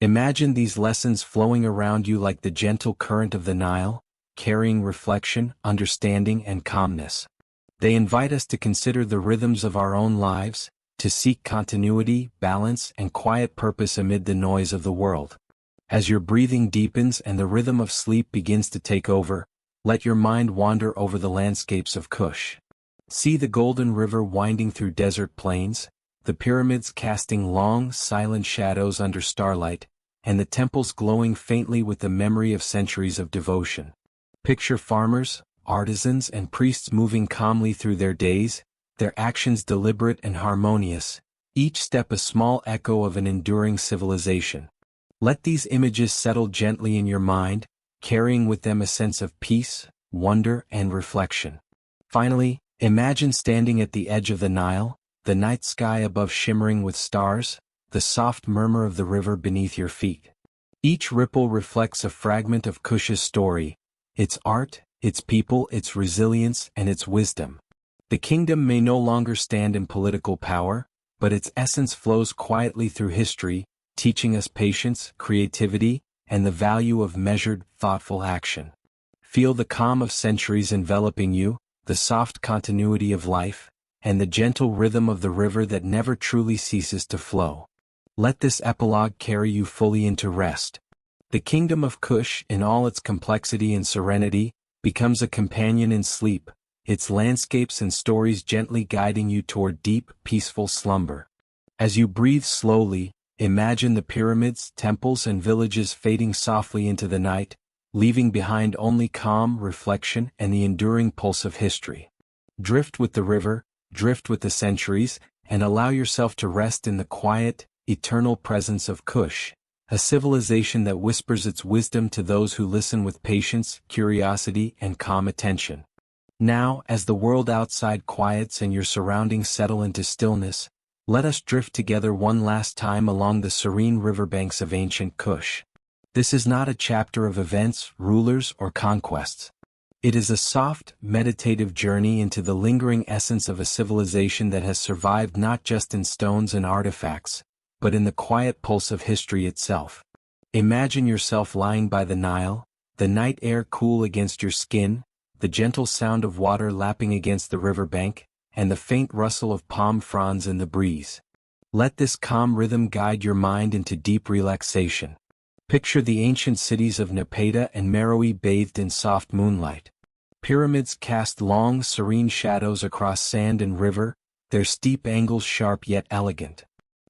Speaker 1: Imagine these lessons flowing around you like the gentle current of the Nile, carrying reflection, understanding, and calmness. They invite us to consider the rhythms of our own lives, to seek continuity, balance, and quiet purpose amid the noise of the world. As your breathing deepens and the rhythm of sleep begins to take over, let your mind wander over the landscapes of Kush. See the golden river winding through desert plains, the pyramids casting long, silent shadows under starlight, and the temples glowing faintly with the memory of centuries of devotion. Picture farmers, artisans, and priests moving calmly through their days, their actions deliberate and harmonious, each step a small echo of an enduring civilization. Let these images settle gently in your mind, carrying with them a sense of peace, wonder, and reflection. Finally, imagine standing at the edge of the Nile, the night sky above shimmering with stars, the soft murmur of the river beneath your feet. Each ripple reflects a fragment of Kush's story, its art, its people, its resilience, and its wisdom. The kingdom may no longer stand in political power, but its essence flows quietly through history, teaching us patience, creativity, and the value of measured, thoughtful action. Feel the calm of centuries enveloping you, the soft continuity of life, and the gentle rhythm of the river that never truly ceases to flow. Let this epilogue carry you fully into rest. The Kingdom of Kush, in all its complexity and serenity, becomes a companion in sleep, its landscapes and stories gently guiding you toward deep, peaceful slumber. As you breathe slowly, imagine the pyramids, temples, and villages fading softly into the night, leaving behind only calm, reflection, and the enduring pulse of history. Drift with the river, drift with the centuries, and allow yourself to rest in the quiet, eternal presence of Kush, a civilization that whispers its wisdom to those who listen with patience, curiosity, and calm attention. Now, as the world outside quiets and your surroundings settle into stillness, let us drift together one last time along the serene riverbanks of ancient Kush. This is not a chapter of events, rulers, or conquests. It is a soft, meditative journey into the lingering essence of a civilization that has survived not just in stones and artifacts, but in the quiet pulse of history itself. Imagine yourself lying by the Nile, the night air cool against your skin, the gentle sound of water lapping against the riverbank, and the faint rustle of palm fronds in the breeze. Let this calm rhythm guide your mind into deep relaxation. Picture the ancient cities of Napata and Meroë bathed in soft moonlight. Pyramids cast long, serene shadows across sand and river, their steep angles sharp yet elegant.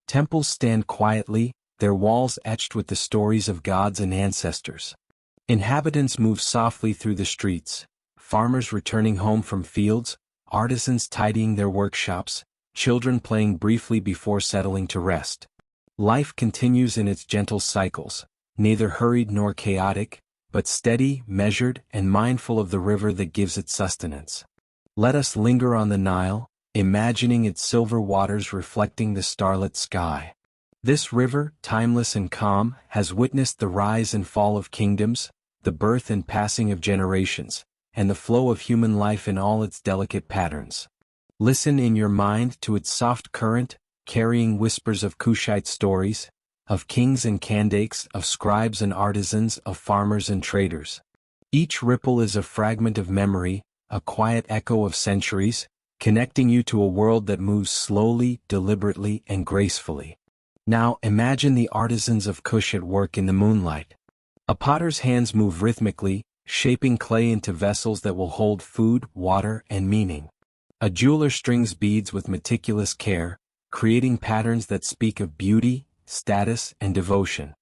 Speaker 1: Temples stand quietly, their walls etched with the stories of gods and ancestors. Inhabitants move softly through the streets, farmers returning home from fields, artisans tidying their workshops, children playing briefly before settling to rest. Life continues in its gentle cycles, neither hurried nor chaotic, but steady, measured, and mindful of the river that gives it sustenance. Let us linger on the Nile, imagining its silver waters reflecting the starlit sky. This river, timeless and calm, has witnessed the rise and fall of kingdoms, the birth and passing of generations, and the flow of human life in all its delicate patterns. Listen in your mind to its soft current, carrying whispers of Kushite stories, of kings and candates, of scribes and artisans, of farmers and traders. Each ripple is a fragment of memory, a quiet echo of centuries, connecting you to a world that moves slowly, deliberately, and gracefully. Now imagine the artisans of Kush at work in the moonlight. A potter's hands move rhythmically, shaping clay into vessels that will hold food, water, and meaning. A jeweler strings beads with meticulous care, creating patterns that speak of beauty, status, and devotion.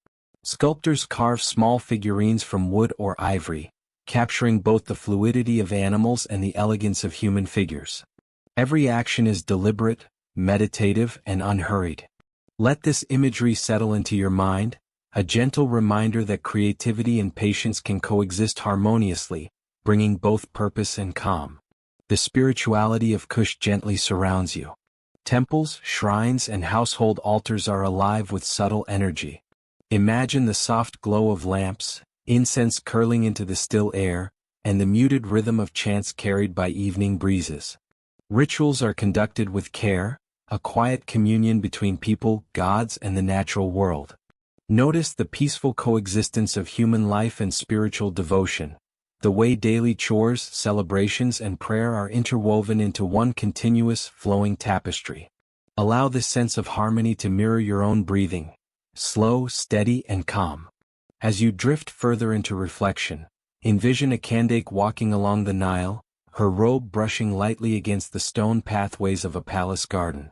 Speaker 1: Sculptors carve small figurines from wood or ivory, capturing both the fluidity of animals and the elegance of human figures. Every action is deliberate, meditative, and unhurried. Let this imagery settle into your mind, a gentle reminder that creativity and patience can coexist harmoniously, bringing both purpose and calm. The spirituality of Kush gently surrounds you. Temples, shrines, and household altars are alive with subtle energy. Imagine the soft glow of lamps, incense curling into the still air, and the muted rhythm of chants carried by evening breezes. Rituals are conducted with care, a quiet communion between people, gods, and the natural world. Notice the peaceful coexistence of human life and spiritual devotion, the way daily chores, celebrations, and prayer are interwoven into one continuous, flowing tapestry. Allow this sense of harmony to mirror your own breathing, slow, steady, and calm. As you drift further into reflection, envision a Kandake walking along the Nile, her robe brushing lightly against the stone pathways of a palace garden.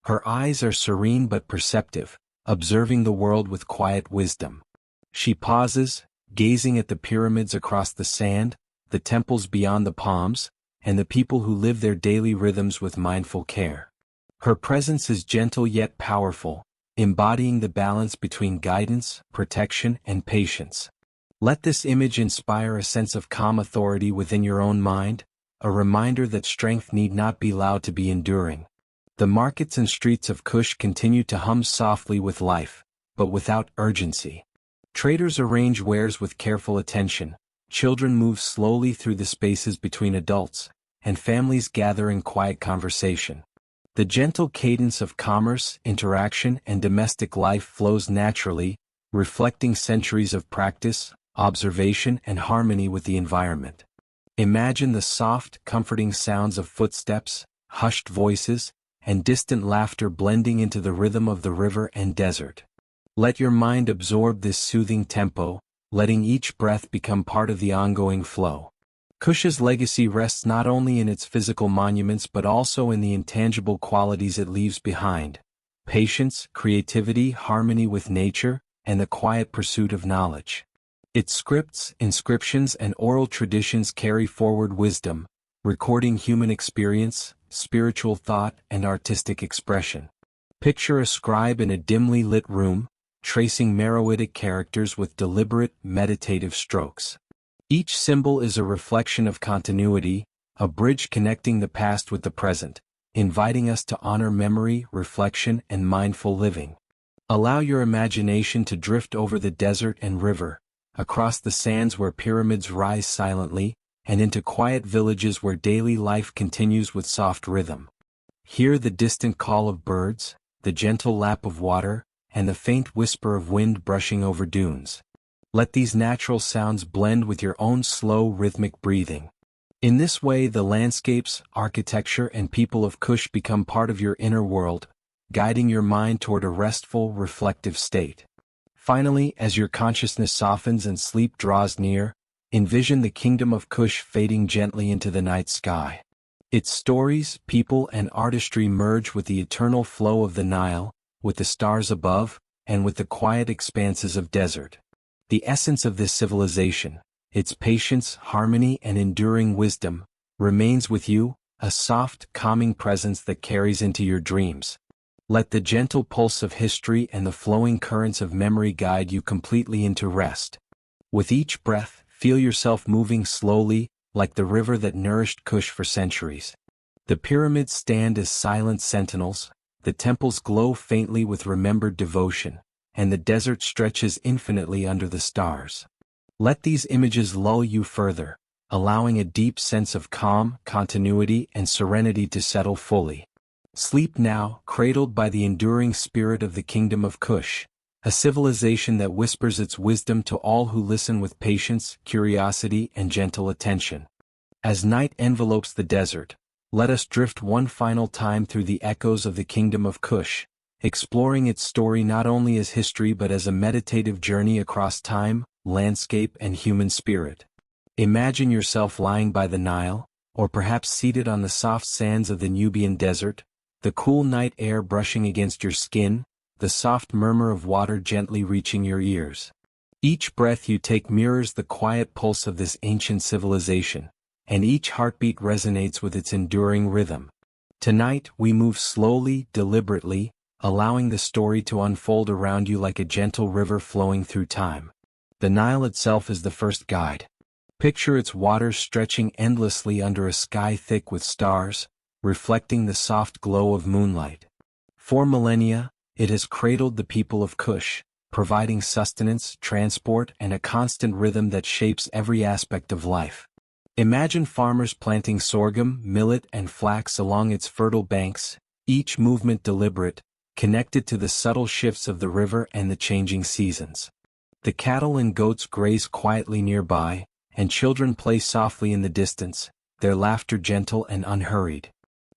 Speaker 1: Her eyes are serene but perceptive, observing the world with quiet wisdom. She pauses, gazing at the pyramids across the sand, the temples beyond the palms, and the people who live their daily rhythms with mindful care. Her presence is gentle yet powerful, embodying the balance between guidance, protection, and patience. Let this image inspire a sense of calm authority within your own mind, a reminder that strength need not be loud to be enduring. The markets and streets of Kush continue to hum softly with life, but without urgency. Traders arrange wares with careful attention, children move slowly through the spaces between adults, and families gather in quiet conversation. The gentle cadence of commerce, interaction, and domestic life flows naturally, reflecting centuries of practice, observation, and harmony with the environment. Imagine the soft, comforting sounds of footsteps, hushed voices, and distant laughter blending into the rhythm of the river and desert. Let your mind absorb this soothing tempo, letting each breath become part of the ongoing flow. Kush's legacy rests not only in its physical monuments but also in the intangible qualities it leaves behind: patience, creativity, harmony with nature, and the quiet pursuit of knowledge. Its scripts, inscriptions, and oral traditions carry forward wisdom, recording human experience, spiritual thought, and artistic expression. Picture a scribe in a dimly lit room, tracing Meroitic characters with deliberate, meditative strokes. Each symbol is a reflection of continuity, a bridge connecting the past with the present, inviting us to honor memory, reflection, and mindful living. Allow your imagination to drift over the desert and river, across the sands where pyramids rise silently, and into quiet villages where daily life continues with soft rhythm. Hear the distant call of birds, the gentle lap of water, and the faint whisper of wind brushing over dunes. Let these natural sounds blend with your own slow, rhythmic breathing. In this way, the landscapes, architecture, and people of Kush become part of your inner world, guiding your mind toward a restful, reflective state. Finally, as your consciousness softens and sleep draws near, envision the Kingdom of Kush fading gently into the night sky. Its stories, people, and artistry merge with the eternal flow of the Nile, with the stars above, and with the quiet expanses of desert. The essence of this civilization, its patience, harmony, and enduring wisdom, remains with you, a soft, calming presence that carries into your dreams. Let the gentle pulse of history and the flowing currents of memory guide you completely into rest. With each breath, feel yourself moving slowly, like the river that nourished Kush for centuries. The pyramids stand as silent sentinels, the temples glow faintly with remembered devotion, and the desert stretches infinitely under the stars. Let these images lull you further, allowing a deep sense of calm, continuity, and serenity to settle fully. Sleep now, cradled by the enduring spirit of the Kingdom of Kush, a civilization that whispers its wisdom to all who listen with patience, curiosity, and gentle attention. As night envelopes the desert, let us drift one final time through the echoes of the Kingdom of Kush, exploring its story not only as history but as a meditative journey across time, landscape and human spirit. Imagine yourself lying by the Nile, or perhaps seated on the soft sands of the Nubian desert, the cool night air brushing against your skin, the soft murmur of water gently reaching your ears. Each breath you take mirrors the quiet pulse of this ancient civilization, and each heartbeat resonates with its enduring rhythm. Tonight we move slowly, deliberately, allowing the story to unfold around you like a gentle river flowing through time. The Nile itself is the first guide. Picture its waters stretching endlessly under a sky thick with stars, reflecting the soft glow of moonlight. For millennia, it has cradled the people of Kush, providing sustenance, transport, and a constant rhythm that shapes every aspect of life. Imagine farmers planting sorghum, millet, and flax along its fertile banks, each movement deliberate, connected to the subtle shifts of the river and the changing seasons. The cattle and goats graze quietly nearby, and children play softly in the distance, their laughter gentle and unhurried.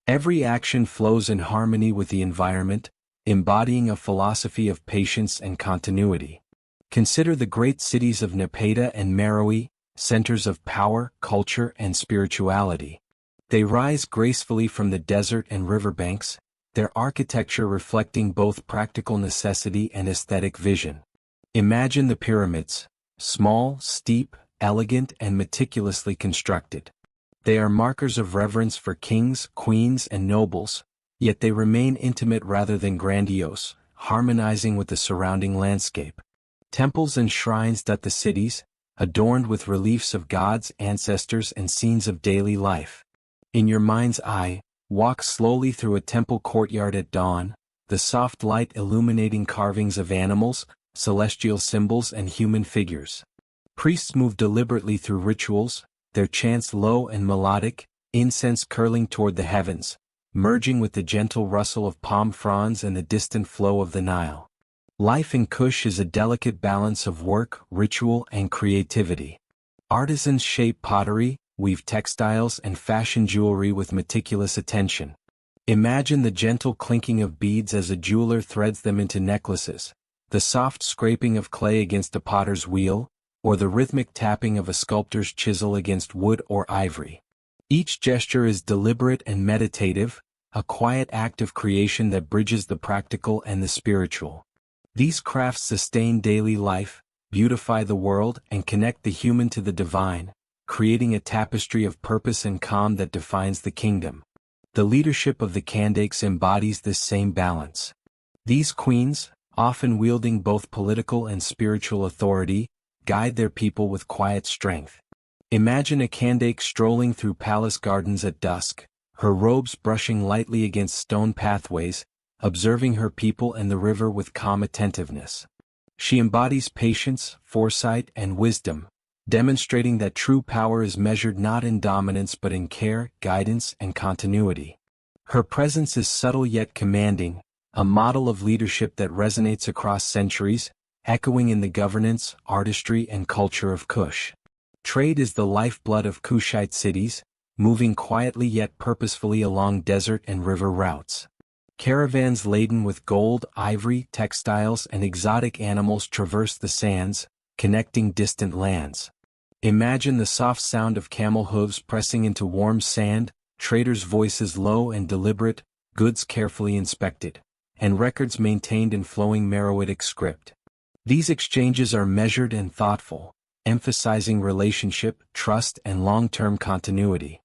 Speaker 1: Every action flows in harmony with the environment, embodying a philosophy of patience and continuity. Consider the great cities of Napata and Meroë, centers of power, culture, and spirituality. They rise gracefully from the desert and riverbanks, their architecture reflecting both practical necessity and aesthetic vision. Imagine the pyramids, small, steep, elegant, and meticulously constructed. They are markers of reverence for kings, queens, and nobles, yet they remain intimate rather than grandiose, harmonizing with the surrounding landscape. Temples and shrines dot the cities, adorned with reliefs of gods, ancestors, and scenes of daily life. In your mind's eye, walk slowly through a temple courtyard at dawn, the soft light illuminating carvings of animals, celestial symbols, and human figures. Priests move deliberately through rituals, their chants low and melodic, incense curling toward the heavens, merging with the gentle rustle of palm fronds and the distant flow of the Nile. Life in Kush is a delicate balance of work, ritual, and creativity. Artisans shape pottery, weave textiles, and fashion jewelry with meticulous attention. Imagine the gentle clinking of beads as a jeweler threads them into necklaces, the soft scraping of clay against a potter's wheel, or the rhythmic tapping of a sculptor's chisel against wood or ivory. Each gesture is deliberate and meditative, a quiet act of creation that bridges the practical and the spiritual. These crafts sustain daily life, beautify the world, and connect the human to the divine, creating a tapestry of purpose and calm that defines the kingdom. The leadership of the Kandaks embodies this same balance. These queens, often wielding both political and spiritual authority, guide their people with quiet strength. Imagine a Kandak strolling through palace gardens at dusk, her robes brushing lightly against stone pathways, observing her people and the river with calm attentiveness. She embodies patience, foresight, and wisdom, demonstrating that true power is measured not in dominance but in care, guidance, and continuity. Her presence is subtle yet commanding, a model of leadership that resonates across centuries, echoing in the governance, artistry, and culture of Kush. Trade is the lifeblood of Kushite cities, moving quietly yet purposefully along desert and river routes. Caravans laden with gold, ivory, textiles, and exotic animals traverse the sands, connecting distant lands. Imagine the soft sound of camel hooves pressing into warm sand, traders' voices low and deliberate, goods carefully inspected, and records maintained in flowing Meroitic script. These exchanges are measured and thoughtful, emphasizing relationship, trust, and long-term continuity.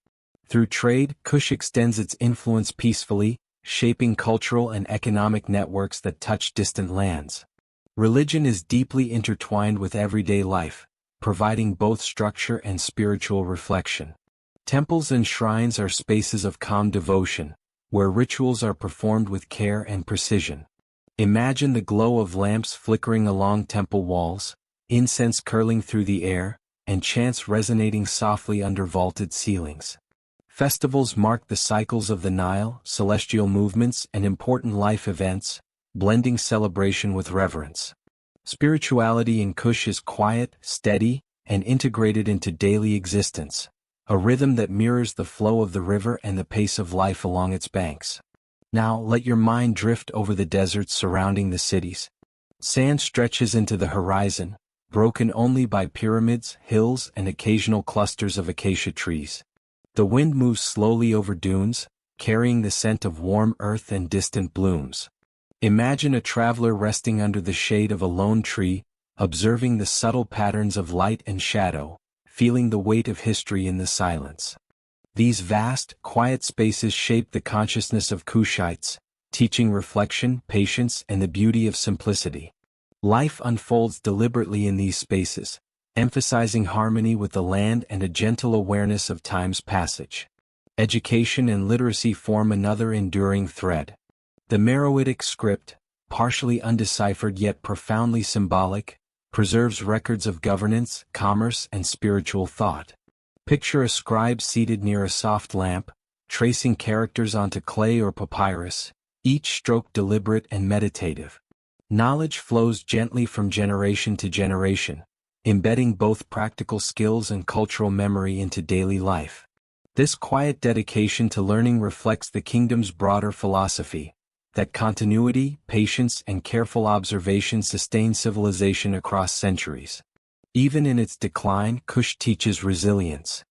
Speaker 1: Through trade, Kush extends its influence peacefully, shaping cultural and economic networks that touch distant lands. Religion is deeply intertwined with everyday life, providing both structure and spiritual reflection. Temples and shrines are spaces of calm devotion, where rituals are performed with care and precision. Imagine the glow of lamps flickering along temple walls, incense curling through the air, and chants resonating softly under vaulted ceilings. Festivals mark the cycles of the Nile, celestial movements, and important life events, blending celebration with reverence. Spirituality in Kush is quiet, steady, and integrated into daily existence, a rhythm that mirrors the flow of the river and the pace of life along its banks. Now let your mind drift over the deserts surrounding the cities. Sand stretches into the horizon, broken only by pyramids, hills, and occasional clusters of acacia trees. The wind moves slowly over dunes, carrying the scent of warm earth and distant blooms. Imagine a traveler resting under the shade of a lone tree, observing the subtle patterns of light and shadow, feeling the weight of history in the silence. These vast, quiet spaces shape the consciousness of Kushites, teaching reflection, patience, and the beauty of simplicity. Life unfolds deliberately in these spaces, emphasizing harmony with the land and a gentle awareness of time's passage. Education and literacy form another enduring thread. The Meroitic script, partially undeciphered yet profoundly symbolic, preserves records of governance, commerce, and spiritual thought. Picture a scribe seated near a soft lamp, tracing characters onto clay or papyrus, each stroke deliberate and meditative. Knowledge flows gently from generation to generation, embedding both practical skills and cultural memory into daily life. This quiet dedication to learning reflects the kingdom's broader philosophy, that continuity, patience, and careful observation sustain civilization across centuries. Even in its decline, Kush teaches resilience.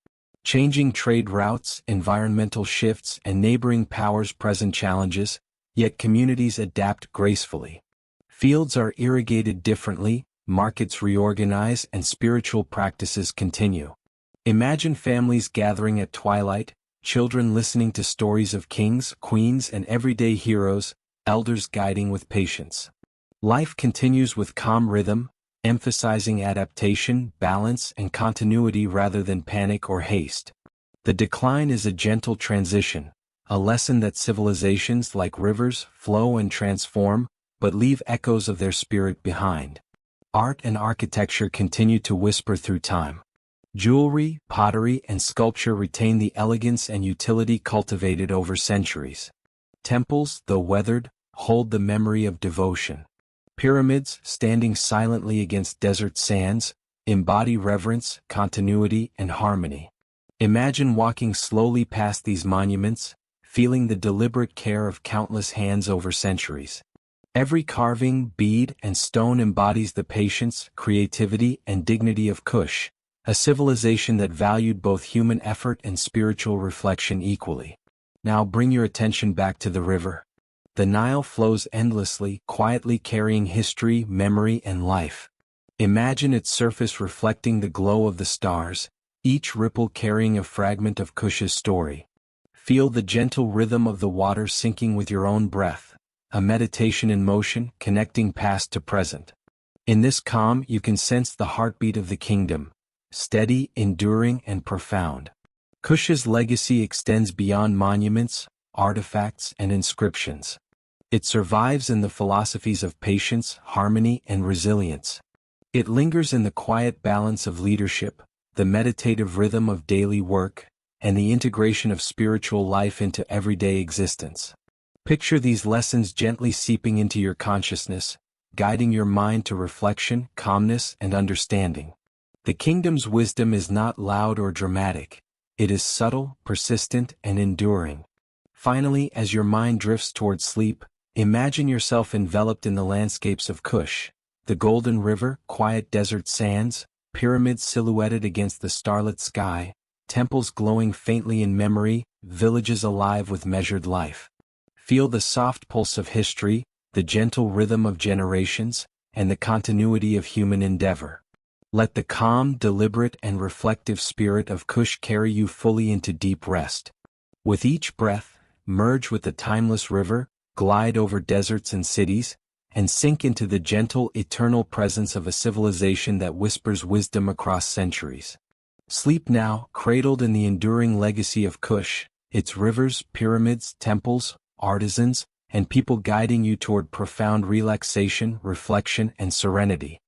Speaker 1: Changing trade routes, environmental shifts, and neighboring powers present challenges, yet communities adapt gracefully. Fields are irrigated differently, markets reorganize, and spiritual practices continue. Imagine families gathering at twilight, children listening to stories of kings, queens, and everyday heroes, elders guiding with patience. Life continues with calm rhythm, emphasizing adaptation, balance, and continuity rather than panic or haste. The decline is a gentle transition, a lesson that civilizations like rivers flow and transform, but leave echoes of their spirit behind. Art and architecture continue to whisper through time. Jewelry, pottery, and sculpture retain the elegance and utility cultivated over centuries. Temples, though weathered, hold the memory of devotion. Pyramids, standing silently against desert sands, embody reverence, continuity, and harmony. Imagine walking slowly past these monuments, feeling the deliberate care of countless hands over centuries. Every carving, bead, and stone embodies the patience, creativity, and dignity of Kush, a civilization that valued both human effort and spiritual reflection equally. Now bring your attention back to the river. The Nile flows endlessly, quietly carrying history, memory, and life. Imagine its surface reflecting the glow of the stars, each ripple carrying a fragment of Kush's story. Feel the gentle rhythm of the water syncing with your own breath, a meditation in motion, connecting past to present. In this calm, you can sense the heartbeat of the kingdom, steady, enduring, and profound. Kush's legacy extends beyond monuments, artifacts, and inscriptions. It survives in the philosophies of patience, harmony, and resilience. It lingers in the quiet balance of leadership, the meditative rhythm of daily work, and the integration of spiritual life into everyday existence. Picture these lessons gently seeping into your consciousness, guiding your mind to reflection, calmness, and understanding. The kingdom's wisdom is not loud or dramatic. It is subtle, persistent, and enduring. Finally, as your mind drifts towards sleep, imagine yourself enveloped in the landscapes of Kush, the golden river, quiet desert sands, pyramids silhouetted against the starlit sky, temples glowing faintly in memory, villages alive with measured life. Feel the soft pulse of history, the gentle rhythm of generations, and the continuity of human endeavor. Let the calm, deliberate, and reflective spirit of Kush carry you fully into deep rest. With each breath, merge with the timeless river, glide over deserts and cities, and sink into the gentle, eternal presence of a civilization that whispers wisdom across centuries. Sleep now, cradled in the enduring legacy of Kush, its rivers, pyramids, temples, artisans, and people guiding you toward profound relaxation, reflection, and serenity.